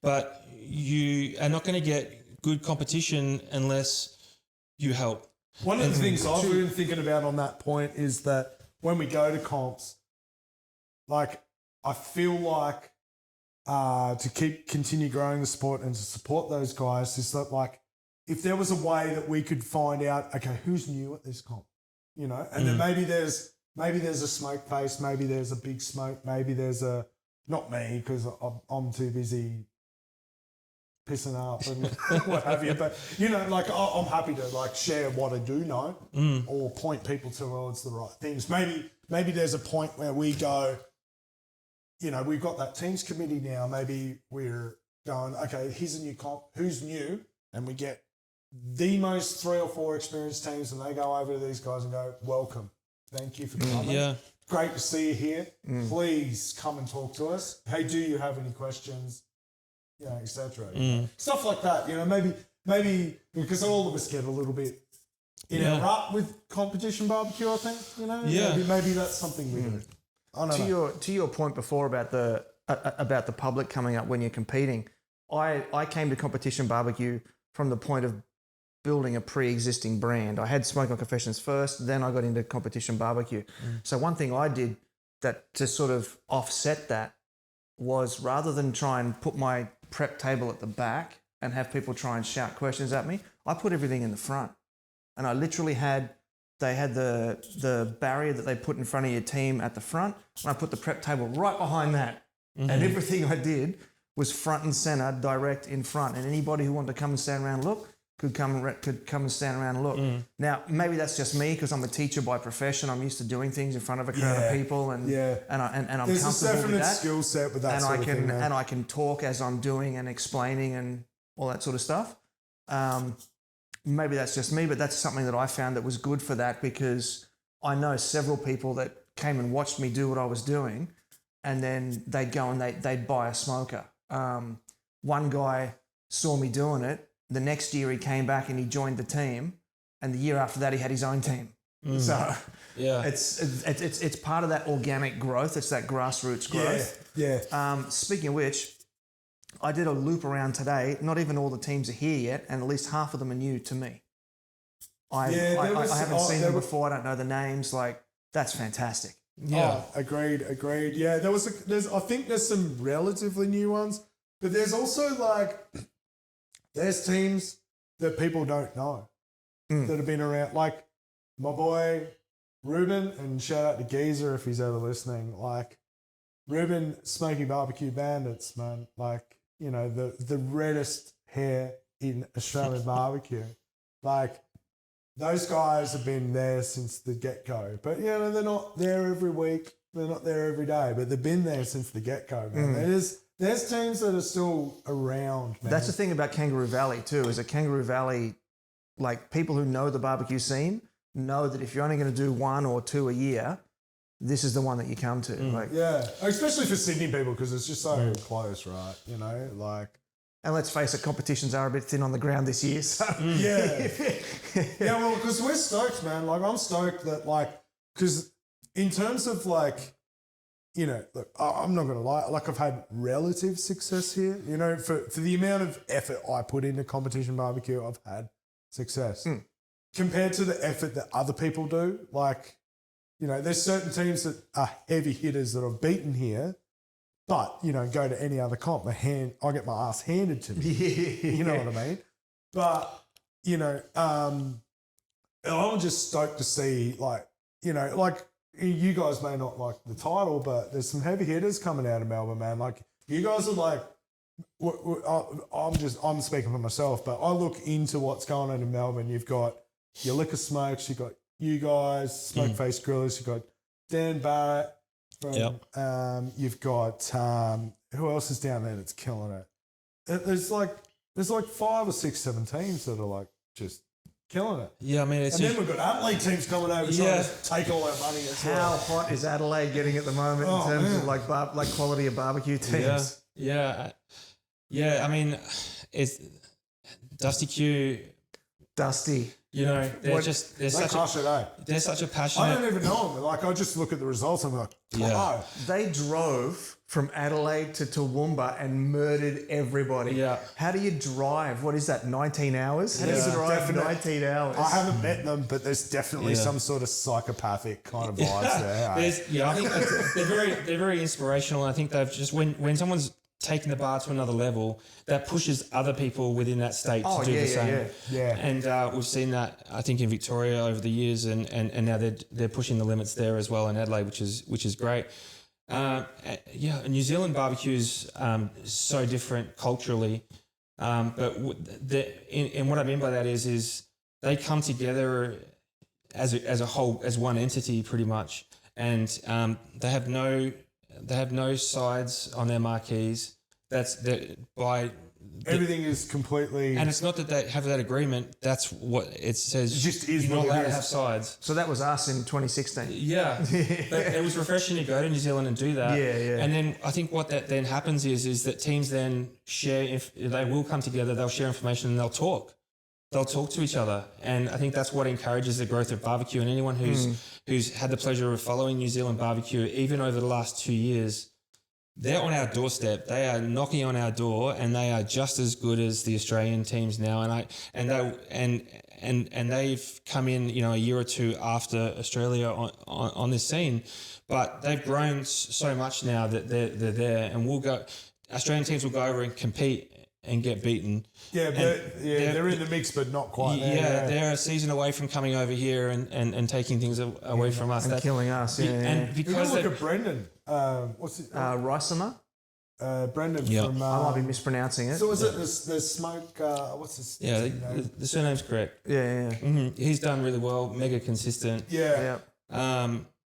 but you are not going to get good competition unless you help. One of the things I've been thinking about on that point is that when we go to comps, like I feel like to continue growing the sport and to support those guys is that, like, if there was a way that we could find out, okay, who's new at this comp, you know, and then maybe there's a Smokeface, maybe there's a Big Smoke, maybe there's not me because I'm too busy pissing up and what have you, but you know, like I'm happy to like share what I do know or point people towards the right things. Maybe there's a point where we go, you know, we've got that teams committee now. Maybe we're going, okay, here's a new comp. Who's new? And we get the most 3 or 4 experienced teams, and they go over to these guys and go, welcome. Thank you for coming. Yeah. Great to see you here. Please come and talk to us. Hey, do you have any questions? etc. Stuff like that, maybe because all of us get a little bit in a rut with competition barbecue, I think, maybe that's something we do. I don't know. To your point before about the public coming up when you're competing, I came to competition barbecue from the point of building a pre-existing brand. I had Smoking Hot Confessions first, then I got into competition barbecue. So one thing I did that to sort of offset that was, rather than try and put my prep table at the back and have people try and shout questions at me, I put everything in the front. And I literally they had the barrier that they put in front of your team at the front, and I put the prep table right behind that. And everything I did was front and center, direct in front. And anybody who wanted to come and stand around and look could come and stand around and look. Now, maybe that's just me because I'm a teacher by profession. I'm used to doing things in front of a crowd of people, and I'm There's comfortable a definite with that. skill set with that And sort of thing. and I can talk as I'm doing and explaining and all that sort of stuff. Maybe that's just me, but that's something that I found that was good for that, because I know several people that came and watched me do what I was doing, and then they'd go and they'd buy a smoker. One guy saw me doing it. The next year he came back and he joined the team, and the year after that he had his own team. So it's part of that organic growth. It's that grassroots growth. Speaking of which, I did a loop around today. Not even all the teams are here yet, and at least half of them are new to me. I haven't seen them before. I don't know the names. Like, that's fantastic. Yeah, agreed. Yeah, I think there's some relatively new ones, but there's also there's teams that people don't know that have been around. Like my boy Ruben, and shout out to Geezer if he's ever listening. Like Ruben, Smoky Barbecue Bandits, man. Like, the reddest hair in Australian barbecue. Like, those guys have been there since the get-go. But, they're not there every week. They're not there every day. But they've been there since the get-go, man. There's teams that are still around, man. That's the thing about Kangaroo Valley, too, is that Kangaroo Valley, like, people who know the barbecue scene know that if you're only going to do 1 or 2 a year, this is the one that you come to. Especially for Sydney people, because it's just so close, right? And let's face it, competitions are a bit thin on the ground this year. So. Well, because we're stoked, man. Like, I'm stoked that, because in terms of, look, I'm not going to lie. Like, I've had relative success here. For the amount of effort I put into competition barbecue, I've had success. Compared to the effort that other people do, there's certain teams that are heavy hitters that I've beaten here, but, go to any other comp, I get my ass handed to me. You know what I mean? But, I'm just stoked to see, you guys may not like the title, but there's some heavy hitters coming out of Melbourne, man. Like, you guys are I'm speaking for myself, but I look into what's going on in Melbourne. You've got your Liquor Smokes, you've got you guys, Smokeface Grillahs, you've got Dan Barrett from, you've got, who else is down there that's killing it? There's 5 or 6, 7 teams that are just killing it. Yeah, I mean, and then we've got Adelaide teams coming over trying to take all our money as well. How hot is Adelaide getting at the moment in terms of quality of barbecue teams? Yeah. I mean, it's Dusty Q. Dusty. They're such a passionate. I don't even know them. I just look at the results and I'm like, oh. They drove from Adelaide to Toowoomba and murdered everybody. Yeah. How do you drive? What is that, 19 hours? How do you drive 19 hours? I haven't met them, but there's definitely some sort of psychopathic kind of vibes there. I think they're very inspirational. I think they've just, when someone's taking the bar to another level, that pushes other people within that state to do the same. Yeah. And we've seen that, I think, in Victoria over the years, and now they're pushing the limits there as well in Adelaide, which is great. New Zealand barbecue is so different culturally, but and what I mean by that is they come together as a whole, as one entity, pretty much, and they have no sides on their marquees. By everything is completely. And it's not that they have that agreement. That's what it says. It just is you're what not it allowed to is. have sides. So that was us in 2016. Yeah. But it was refreshing to go to New Zealand and do that. Yeah, yeah. And then I think what that then happens is that teams then share, if they will come together, they'll share information and they'll talk. They'll talk to each other. And I think that's what encourages the growth of barbecue. And anyone who's had the pleasure of following New Zealand barbecue, even over the last 2 years, they're on our doorstep. They are knocking on our door, and they are just as good as the Australian teams now. And they've come in, a year or two after Australia on this scene, but they've grown so much now that they're there. And Australian teams will go over and compete and get beaten. Yeah, they're in the mix, but not quite. Yeah, they're a season away from coming over here and taking things away from us. And killing us, And because look at Brendan. What's it? Ricemer? Brendan Yeah. from. I might be mispronouncing it. So is it the smoke? What's this? Yeah, the surname's correct. Yeah. Mm-hmm. He's done really well, mega consistent. Yeah.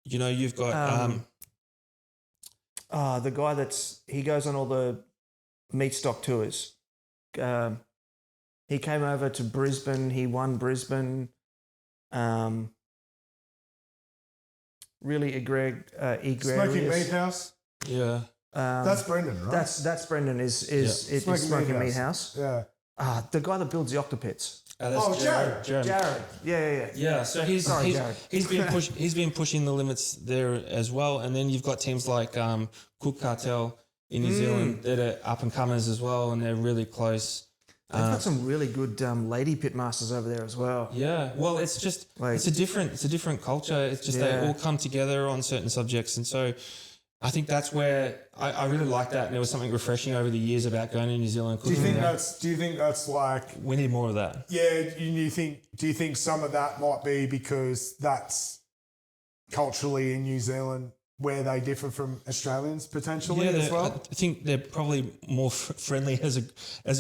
You've got The guy he goes on all the meat stock tours. He came over to Brisbane. He won Brisbane. Really Smoking Meat House. yeah. That's Brendan, right? That's Brendan. Is Smoking Meat House. Yeah. The guy that builds the octopits. Oh, Jared. Jared. Yeah. Yeah, so he's been pushing the limits there as well, and then you've got teams like Cook Cartel in New Zealand that are up and comers as well, and they're really close. They've got some really good lady pit masters over there as well. Yeah, well, it's just it's a different culture. It's just they all come together on certain subjects, and so I think that's where I really like that. And there was something refreshing over the years about going to New Zealand. Do you think that's like? We need more of that. Yeah. Do you think some of that might be because that's culturally in New Zealand where they differ from Australians potentially as well? I think they're probably more friendly as a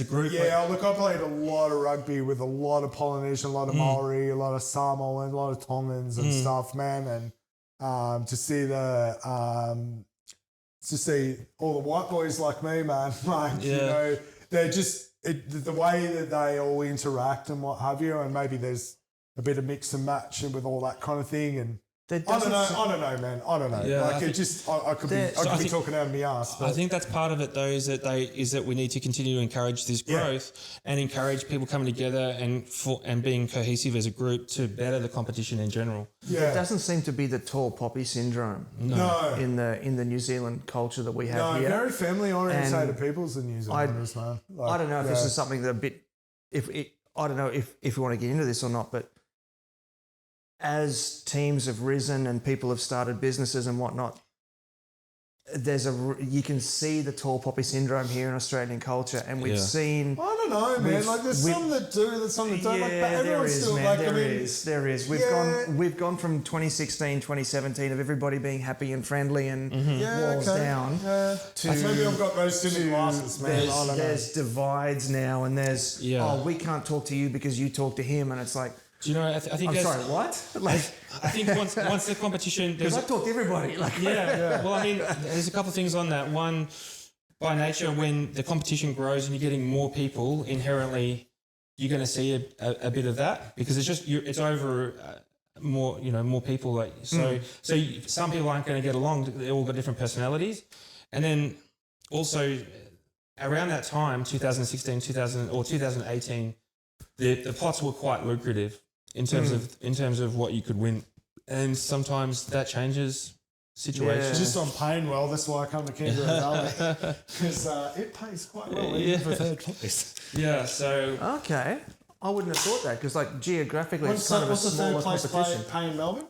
group. Yeah, look, I played a lot of rugby with a lot of Polynesian, a lot of Maori, a lot of Samoan, a lot of Tongans and stuff, man. And to see all the white boys like me, man, they're just the way that they all interact and what have you, and maybe there's a bit of mix and match and with all that kind of thing. And I don't know, man. I don't know. Yeah, I could be talking out of my ass. But I think that's part of it, though, is that we need to continue to encourage this growth and encourage people coming together and being cohesive as a group to better the competition in general. Yeah. There doesn't seem to be the tall poppy syndrome in the New Zealand culture that we have here. Very family oriented people's in New Zealanders, man. I don't know if this is something that I don't know if we want to get into this or not, but as teams have risen and people have started businesses and whatnot, you can see the tall poppy syndrome here in Australian culture, and we've seen. I don't know, man. Like there's some that do, there's some that don't. Yeah, like, but there is, still, man. like, There is. We've gone from 2016, 2017 of everybody being happy and friendly and walls down. Yeah. Maybe I've got those silly glasses, man. There's divides now, and there's we can't talk to you because you talk to him, and it's like. Do you know? I think. I'm sorry. What? I think once the competition, because I talk to everybody. Well, I mean, there's a couple of things on that. One, by nature, when the competition grows and you're getting more people, inherently, you're going to see a bit of that because it's over more people. So some people aren't going to get along. They all got different personalities, and then also around that time, 2016, 2018, the pots were quite lucrative. In terms of what you could win, and sometimes that changes situations. Yeah. Just on paying well, that's why I come to Kangaroo Valley because it pays quite well even for third place. Yeah, so okay, I wouldn't have thought that because geographically, it's kind of a smaller competition. Pay in Melbourne?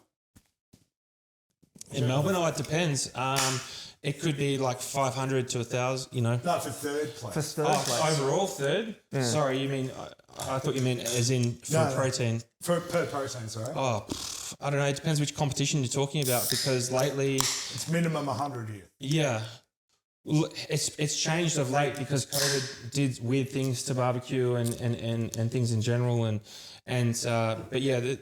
In Melbourne, it depends. It could be like 500 to 1,000. No, for third place. For third place. Overall third. Yeah. Sorry, you mean? I thought you meant as in for protein. Per protein, sorry. Oh, I don't know. It depends which competition you're talking about because lately it's minimum 100 here. Yeah, it's changed of late because COVID did weird things to barbecue and things in general but yeah.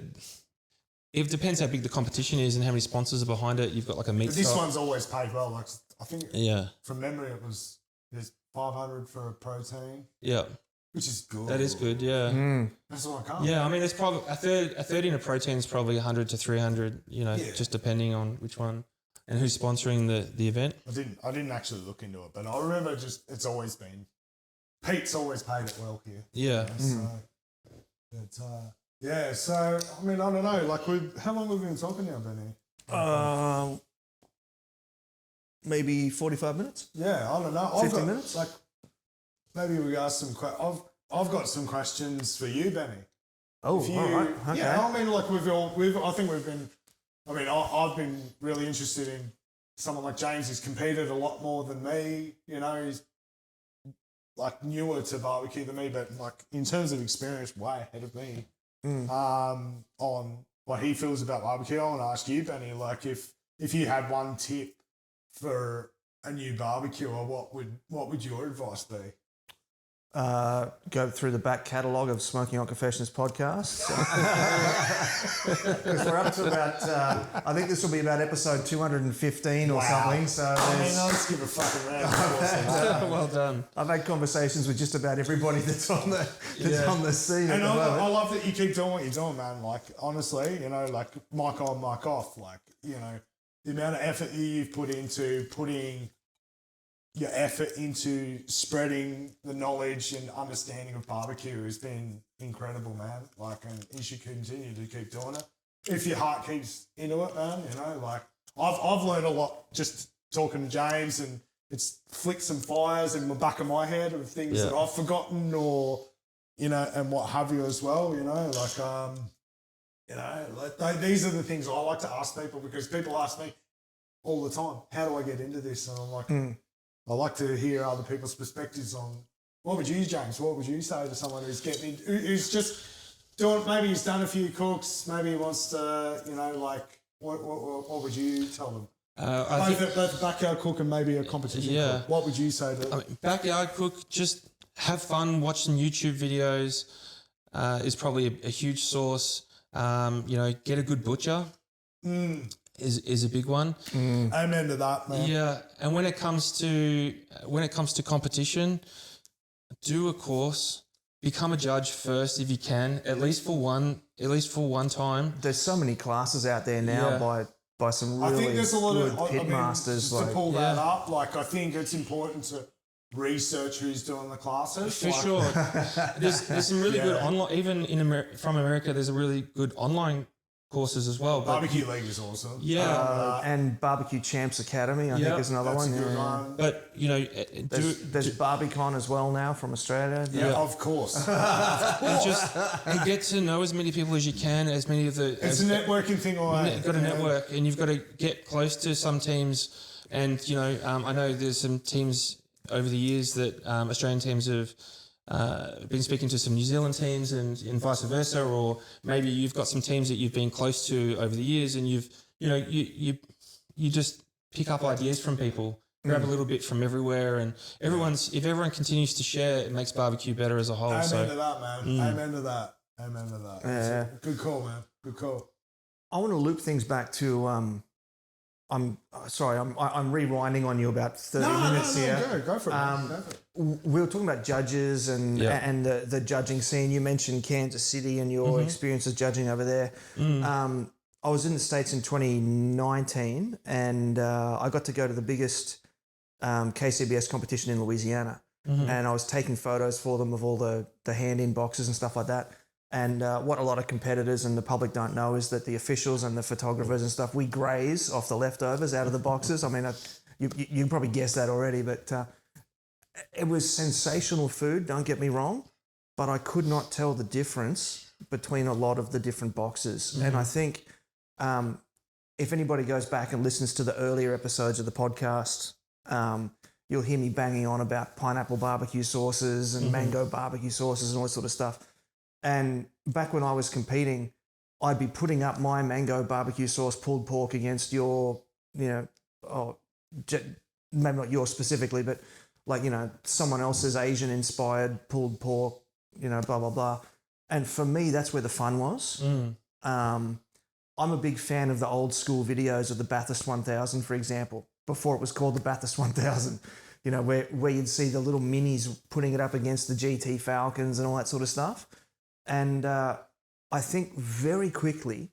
It depends how big the competition is and how many sponsors are behind it. You've got like a meat. But this one's always paid well. Like I think. Yeah. From memory, it was there's 500 for a protein, Yeah, which is good. that is good. Yeah. That's what I can't. Yeah, I mean, it's probably a third in a protein is probably 100 to 300. You know, just depending on which one and who's sponsoring the event. I didn't actually look into it, but I remember it's always been Pete's always paid it well here. Yeah. So I mean, I don't know. Like, how long have we been talking now, Benny? Maybe 45 minutes. Yeah, I don't know. 50 minutes. Like, maybe we ask some. I've got some questions for you, Benny. Oh, all right. Okay. Yeah, I mean, like I've been really interested in someone like James. He's competed a lot more than me. You know, he's like newer to barbecue than me, but like in terms of experience, way ahead of me. On what he feels about barbecue. I want to ask you, Benny, like if you had one tip for a new barbecuer, what would your advice be? Go through the back catalogue of Smoking Hot Confessions podcasts. Because we're up to about, I think this will be about episode 215 or something. So let's give a fucking round of applause. Well done. I've had conversations with just about everybody that's on the scene And at the moment. I love that you keep doing what you're doing, man. Like, honestly, you know, like mic on, mic off. Like, you know, the amount of effort that you've put into putting your effort into spreading the knowledge and understanding of barbecue has been incredible, man. Like, and you should continue to keep doing it. If your heart keeps into it, man, you know, like I've learned a lot just talking to James, and it's flicked some fires in the back of my head of things that I've forgotten, or, you know, and what have you as well, you know, like, you know, like these are the things I like to ask people, because people ask me all the time, how do I get into this? And I'm like, I like to hear other people's perspectives on what would you, James, what would you say to someone who's getting in, who's just doing, maybe he's done a few cooks, maybe he wants to, you know, like, what would you tell them? Both a backyard cook and maybe a competition cook. What would you say to backyard cook? Just have fun, watch some YouTube videos is probably a huge source. You know, get a good butcher. Is a big one. Amen to that, man. Yeah, and when it comes to competition, do a course, become a judge first if you can, at least for one time. There's so many classes out there now by some really I think there's a lot good pit masters. Just to pull that up, like, I think it's important to research who's doing the classes. For sure. There's some really good online, even from America, there's a really good online courses as well. Barbecue League is awesome. Yeah. And Barbecue Champs Academy, I think, is another one. Good one. But, you know, there's Barbicon as well now from Australia. Yeah, of course. and get to know as many people as you can, as many of the... It's a networking thing, all right. You've got to network, and you've got to get close to some teams. And, you know, I know there's some teams over the years that Australian teams have been speaking to some New Zealand teams and vice versa, or maybe you've got some teams that you've been close to over the years, and you just pick up ideas from people, grab a little bit from everywhere, and if everyone continues to share, it makes barbecue better as a whole. Amen to that, man. Amen to that. Yeah. Good call, man. Good call. I want to loop things back to I'm sorry, I'm rewinding on you about 30 minutes here. Go for it. Go for it. We were talking about judges and the judging scene. You mentioned Kansas City and your experiences judging over there. I was in the States in 2019, and I got to go to the biggest KCBS competition in Louisiana. And I was taking photos for them of all the hand-in boxes and stuff like that. And what a lot of competitors and the public don't know is that the officials and the photographers and stuff, we graze off the leftovers out of the boxes. I mean, you can probably guess that already, but it was sensational food, don't get me wrong, but I could not tell the difference between a lot of the different boxes. And I think if anybody goes back and listens to the earlier episodes of the podcast, you'll hear me banging on about pineapple barbecue sauces and mango barbecue sauces and all that sort of stuff. And back when I was competing, I'd be putting up my mango barbecue sauce pulled pork against your, maybe not yours specifically, but like, someone else's Asian-inspired pulled pork, blah, blah, blah. And for me, that's where the fun was. I'm a big fan of the old school videos of the Bathurst 1000, for example, before it was called the Bathurst 1000. you know, where you'd see the little minis putting it up against the GT Falcons and all that sort of stuff. And I think very quickly,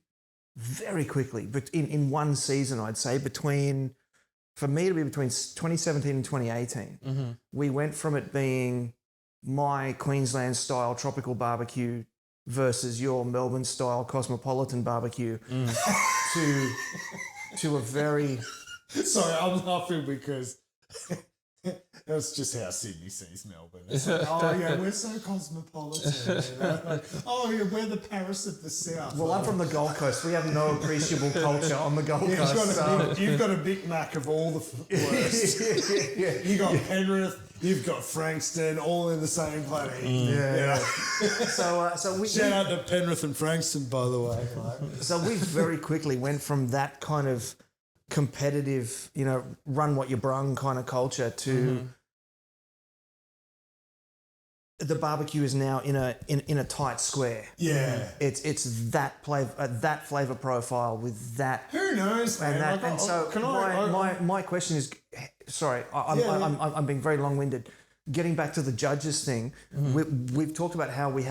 but in one season, I'd say for me to be between 2017 and 2018, we went from it being my Queensland style tropical barbecue versus your Melbourne style cosmopolitan barbecue to a very... Sorry, I'm laughing because that's just how Sydney sees Melbourne. It's like, oh yeah, we're so cosmopolitan. You know? Like, oh yeah, we're the Paris of the South. Well, I'm from the Gold Coast. We have no appreciable culture on the Gold Coast. You've got a Big Mac of all the worst. You got Penrith. You've got Frankston, all in the same planet. Yeah. So we shout out to Penrith and Frankston, by the way. So we very quickly went from that kind of competitive, you know, run what you brung kind of culture to the barbecue is now in a tight square. Yeah, it's that flavor profile with that. Who knows, man? And so my question is, sorry, I'm being very long-winded. Getting back to the judges thing, we've talked about how we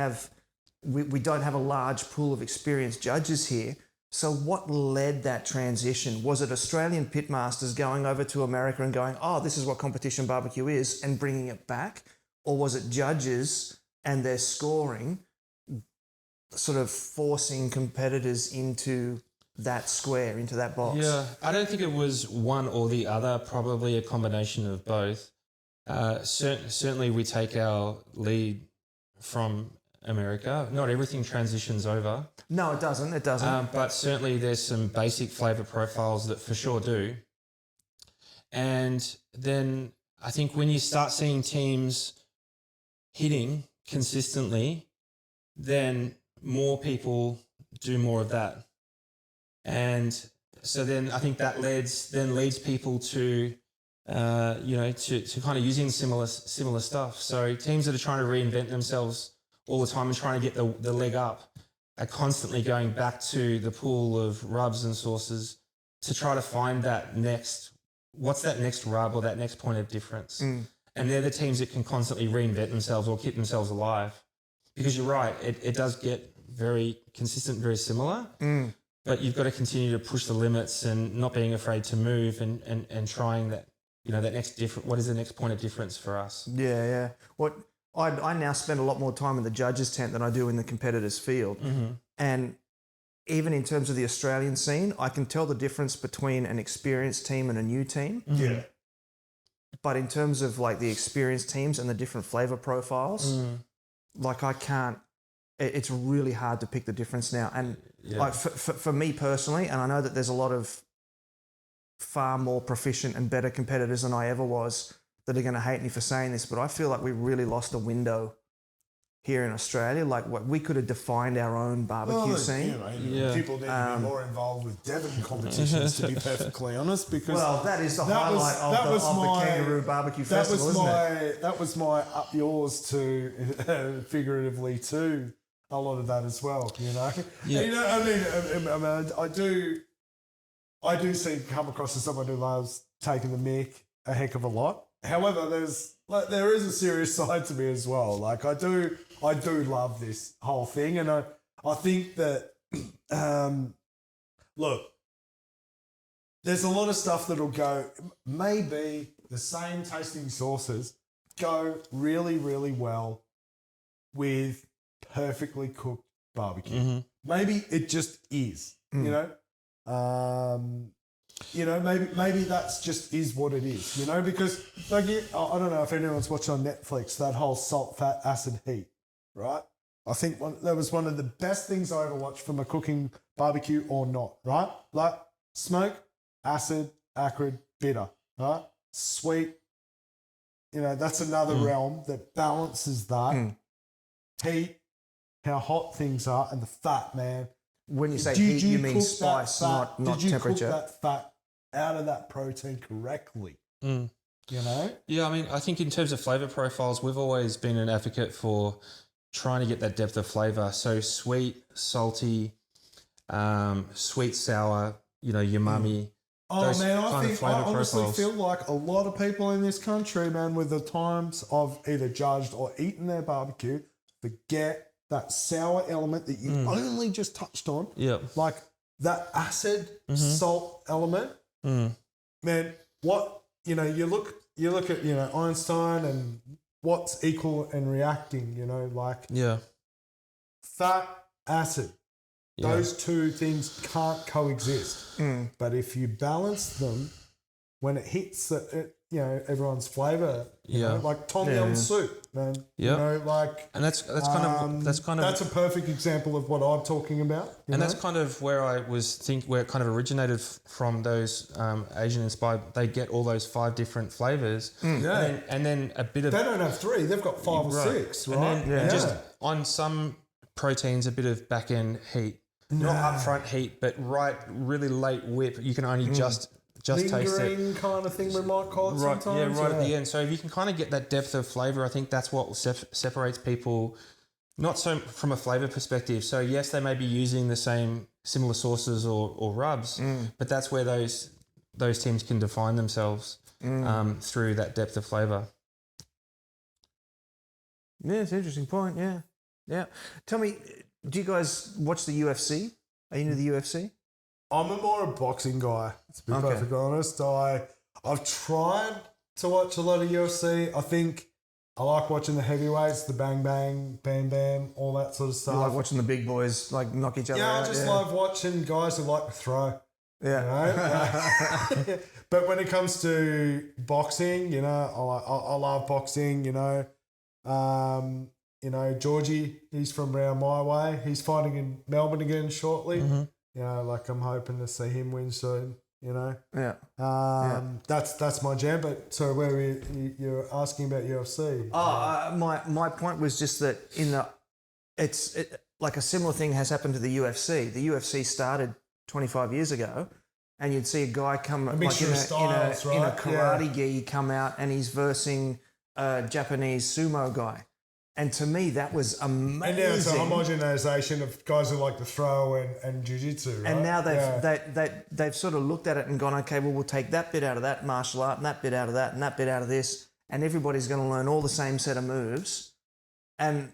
don't have a large pool of experienced judges here. So what led that transition? Was it Australian pitmasters going over to America and going, oh, this is what competition barbecue is, and bringing it back? Or was it judges and their scoring sort of forcing competitors into that square, into that box? Yeah, I don't think it was one or the other, probably a combination of both. Certainly we take our lead from America. Not everything transitions over. No, it doesn't. It doesn't. But certainly there's some basic flavour profiles that for sure do. And then I think when you start seeing teams hitting consistently, then more people do more of that. And so then I think that leads people to, to kind of using similar stuff. So teams that are trying to reinvent themselves all the time and trying to get the leg up are constantly going back to the pool of rubs and sauces to try to find what's that next rub or that next point of difference. And they're the teams that can constantly reinvent themselves or keep themselves alive. Because you're right, it does get very consistent, very similar, but you've got to continue to push the limits and not being afraid to move and trying that, that next what is the next point of difference for us? Yeah. I now spend a lot more time in the judges' tent than I do in the competitors' field. And even in terms of the Australian scene, I can tell the difference between an experienced team and a new team. Yeah. But in terms of like the experienced teams and the different flavor profiles, like it's really hard to pick the difference now. And like for me personally, and I know that there's a lot of far more proficient and better competitors than I ever was that are going to hate me for saying this, but I feel like we really lost a window here in Australia. Like we could have defined our own barbecue scene. People need to be more involved with Devon competitions, to be perfectly honest, because that is the highlight of the Kangaroo Barbecue Festival, isn't it? That was my up yours to figuratively too. A lot of that as well, I do come across as someone who loves taking the mick a heck of a lot. However, there is a serious side to me as well. Like I do love this whole thing, and I think that look, there's a lot of stuff that'll go. Maybe the same tasting sauces go really, really well with perfectly cooked barbecue. Maybe it just is. Maybe that's just is what it is, because I don't know if anyone's watched on Netflix that whole salt, fat, acid, heat, right? I think that was one of the best things I ever watched from a cooking barbecue or not, right? Like smoke, acid, acrid, bitter, right? Sweet, that's another realm that balances that. Heat, how hot things are, and the fat, man. When you say heat, you mean spice, not temperature. Did you cook that fat out of that protein correctly? Yeah, I mean, I think in terms of flavour profiles, we've always been an advocate for trying to get that depth of flavour. So sweet, salty, sweet, sour, umami, Oh those man, kind I of think I flavour honestly profiles. feel like a lot of people in this country, man, with the times of either judged or eaten their barbecue, forget that sour element that you only just touched on. Yep. Like that acid salt element. Man, what you look at Einstein and what's equal and reacting. Like Yeah. fat, acid. Yeah. Those two things can't coexist. But if you balance them, when it hits everyone's flavour, like tom yum soup, man. Yeah. Like And that's kind of that's a perfect example of what I'm talking about. And that's kind of where I where it kind of originated from those Asian inspired. They get all those 5 different flavors, and then a bit of. They don't have 3; they've got 5 or 6, right? And then just on some proteins, a bit of back end heat, not upfront heat, but really late whip. You can only just taste lingering it. kind of thing we might call it Right, sometimes. at the end. So if you can kind of get that depth of flavor, I think that's what separates people. Not so from a flavor perspective. So yes, they may be using the similar sauces or rubs, but that's where those teams can define themselves through that depth of flavor. Yeah, it's an interesting point. Yeah. Tell me, do you guys watch the UFC? Are you into the UFC? I'm more a boxing guy, to be perfectly honest. I've tried to watch a lot of UFC. I think I like watching the heavyweights, the bang bang, bam bam, all that sort of stuff. You like watching the big boys like knock each other out? I just love watching guys who like to throw. Yeah. But when it comes to boxing, I love boxing. Georgie, he's from round my way. He's fighting in Melbourne again shortly. Like I'm hoping to see him win soon. That's my jam. But so where you're asking about UFC? My point was just that like a similar thing has happened to the UFC. The UFC started 25 years ago, and you'd see a guy come like in a karate gi come out, and he's versing a Japanese sumo guy. And to me, that was amazing. And now it's a homogenisation of guys who like to throw and jiu-jitsu, right? And now they've sort of looked at it and gone, okay, well, we'll take that bit out of that martial art and that bit out of that and that bit out of this, and everybody's going to learn all the same set of moves. And,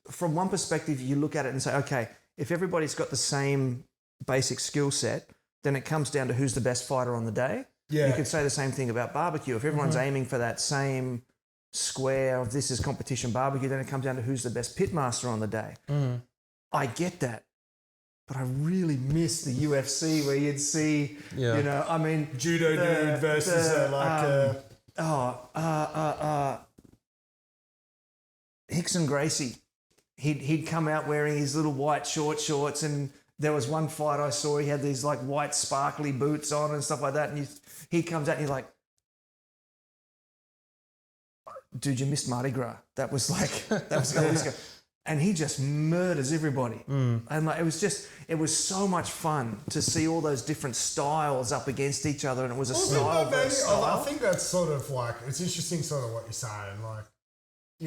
from one perspective, you look at it and say, okay, if everybody's got the same basic skill set, then it comes down to who's the best fighter on the day. Yeah. You could say the same thing about barbecue. If everyone's aiming for that same square of this is competition barbecue, then it comes down to who's the best pitmaster on the day. I get that, but I really miss the UFC where you'd see, judo dude versus Hickson Gracie. He'd come out wearing his little white shorts, and there was one fight I saw, he had these like white sparkly boots on and stuff like that, and he comes out and you're like, dude, you missed Mardi Gras. That was a couple weeks ago. And he just murders everybody. And like, it was so much fun to see all those different styles up against each other, and it was a style versus style. I think that's sort of like, it's interesting sort of what you're saying. Like,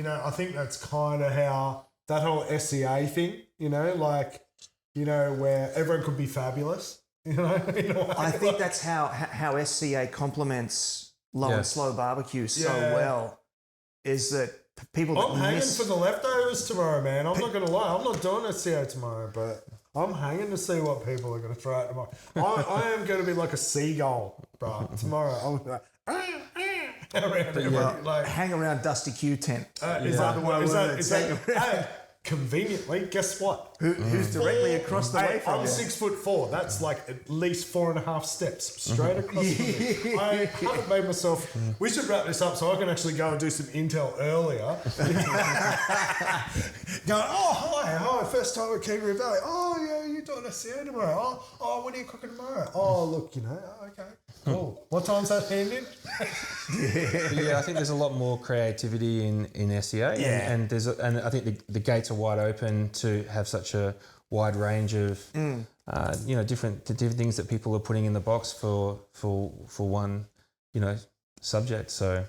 I think that's kind of how that whole SCA thing, where everyone could be fabulous, I think that's how SCA complements low and slow barbecue so well. Is that people that I'm hanging for the leftovers tomorrow, man. I'm not going to lie. I'm not doing SCA tomorrow, but I'm hanging to see what people are going to throw out tomorrow. I am going to be like a seagull, bro. Tomorrow, I'm going to hang around Dusty Q tent. Is that conveniently, guess what? Who's directly across the way from you? I'm 6'4". That's like at least 4.5 steps straight across from me. I haven't made myself. We should wrap this up so I can actually go and do some intel earlier. Go, hi, first time at Kangaroo Valley. Oh yeah, you're doing a CA tomorrow. Oh, what are you cooking tomorrow? Oh, look, okay. Cool. What time's that hand in? Yeah, I think there's a lot more creativity in SEA, and I think the gates are wide open to have such a wide range of different things that people are putting in the box for one subject. So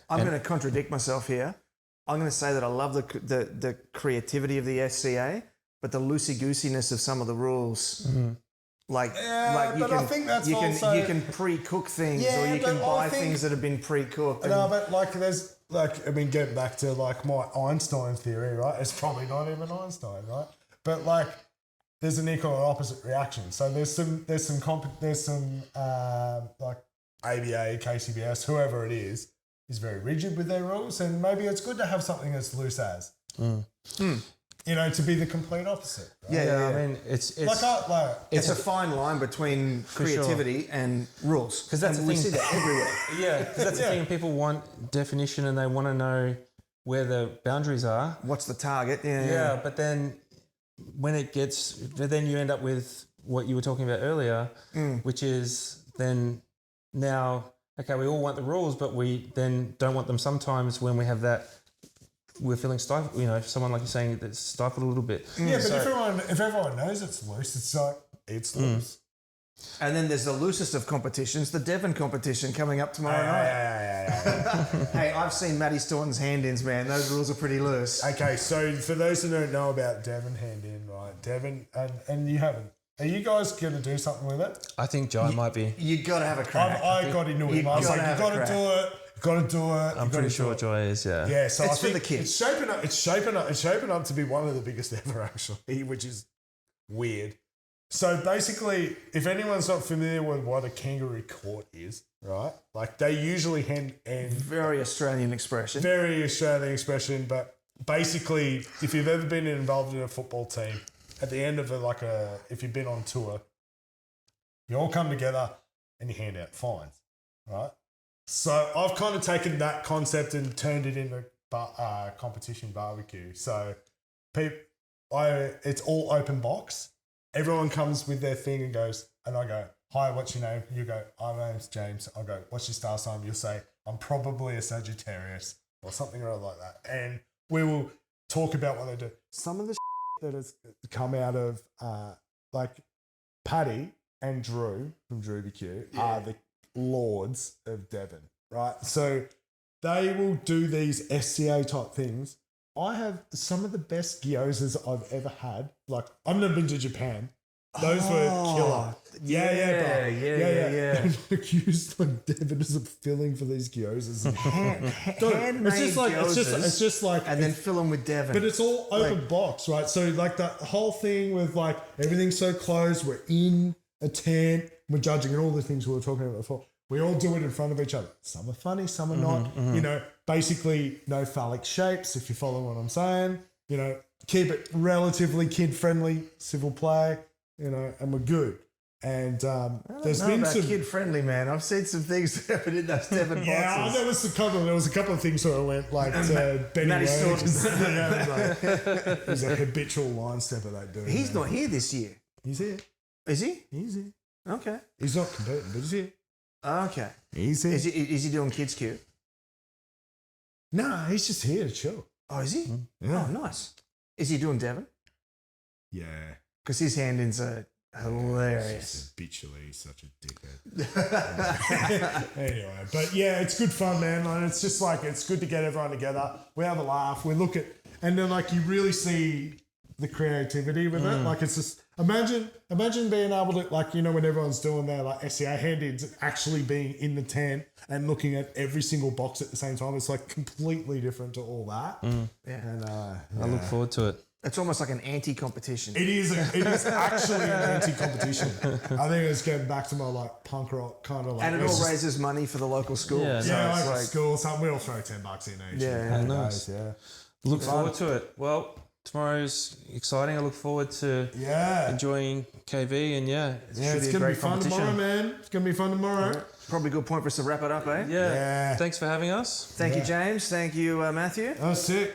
I'm going to contradict myself here. I'm going to say that I love the creativity of the SCA, but the loosey goosiness of some of the rules Like, Yeah, but I think that's you also- you can pre-cook things, Yeah, or you can but I buy think- things that have been pre-cooked. No, but like there's like, I mean, getting back to like my Einstein theory, right? It's probably not even Einstein, right? But like there's an equal and opposite reaction. So there's some like ABA, KCBS, whoever it is very rigid with their rules, and maybe it's good to have something as loose as. You know, to be the complete opposite. Right? Yeah. I mean, it's It's a fine line between creativity and rules. because that's the we thing. see that everywhere. Yeah, 'cause that's the thing. People want definition and they want to know where the boundaries are. What's the target? Yeah, but then then you end up with what you were talking about earlier, which is then now, okay, we all want the rules, but we then don't want them sometimes when we have that, we're feeling stifled, you know, someone like you're saying that's stifled a little bit. Yeah, but if everyone knows it's loose, it's like, it's loose. And then there's the loosest of competitions, the Devon competition coming up tomorrow night. Yeah. Hey, I've seen Matty Staunton's hand-ins, man. Those rules are pretty loose. Okay, so for those who don't know about Devon hand in, right? Devon, and you haven't. Are you guys going to do something with it? I think Jai might be. You got to have a crack. I got into him. I was like, you got to do it. Got to do it. I'm pretty sure Jai is, yeah. Yeah, so It's I for think the kids. It's shaping up to be one of the biggest ever, actually, which is weird. So basically, if anyone's not familiar with what a kangaroo court is, right? Like they usually hand and Very Australian expression. very Australian expression, but basically, if you've ever been involved in a football team, at the end of if you've been on tour, you all come together and you hand out fines, right? So I've kind of taken that concept and turned it into competition barbecue. So it's all open box. Everyone comes with their thing and goes, and I go, hi, what's your name? You go, my name's James. I go, what's your star sign? You'll say, I'm probably a Sagittarius or something or other like that. And we will talk about what they do. Some of the that has come out of like Paddy and Drew from Drew BQ are the lords of Devon, right? So they will do these SCA type things. I have some of the best gyozas I've ever had. Like, I've never been to Japan. Those were killer. Yeah. Accused like Devoners of filling for these gyozas. Handmade It's just like, and then fill them with Devon. but it's all open box, right? So like the whole thing with like everything's so closed, we're in a tent, we're judging, and all the things we were talking about before. We all do it in front of each other. Some are funny, some are not. You know, basically no phallic shapes, if you follow what I'm saying. You know, keep it relatively kid-friendly, civil play, you know, and we're good. And there's been some kid-friendly, man. I've seen some things that happen in those Devon boxes. yeah, there was a couple of things where I went like Benny Matty Works. He's a habitual line stepper, that dude. He's not here this year. He's here. Is he? He's here. Okay. He's not competing, but he's here. Okay. He's here. Is he doing Kids Q? No, he's just here to chill. Oh, is he? Yeah. Oh, nice. Is he doing Devon? Yeah. Because his hand-ins are hilarious. Habitually, he's such a dickhead. Anyway, but yeah, it's good fun, man. Like, it's just like, it's good to get everyone together. We have a laugh. We look at, and then like you really see the creativity with it. Like it's just, imagine being able to, like, you know, when everyone's doing their like SCA hand-ins, actually being in the tent and looking at every single box at the same time. It's like completely different to all that. Yeah. And I look forward to it. It's almost like an anti-competition. It is actually an anti-competition. I think it's getting back to my like punk rock kind of like. And it all raises money for the local school. Yeah, So Yeah, it's like, like, school, something. We'll throw $10 in each. Yeah, nice. Yeah. Look forward to it. Well, tomorrow's exciting. I look forward to Yeah. enjoying KV, and Yeah, should it's be a going to great be fun competition. tomorrow, man. It's going to be fun tomorrow. probably a good point for us to wrap it up, eh? Yeah. Thanks for having us. Thank you, James. Thank you, Matthew. That's it.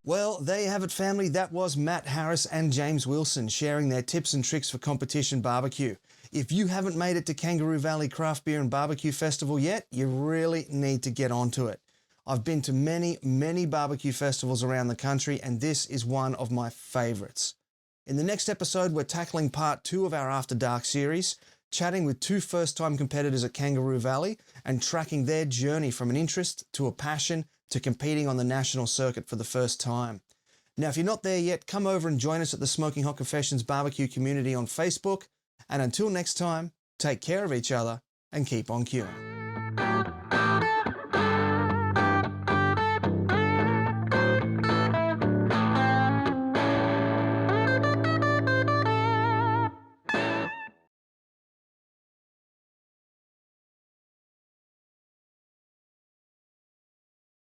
Well, there you have it, family. That was Matt Harris and James Wilson sharing their tips and tricks for competition barbecue. If you haven't made it to Kangaroo Valley Craft Beer and Barbecue Festival yet, you really need to get onto it. I've been to many, many barbecue festivals around the country, and this is one of my favourites. In the next episode, we're tackling part 2 of our After Dark series, chatting with 2 first-time competitors at Kangaroo Valley and tracking their journey from an interest to a passion to competing on the national circuit for the first time. Now, if you're not there yet, come over and join us at the Smoking Hot Confessions barbecue community on Facebook. And until next time, take care of each other and keep on queuing.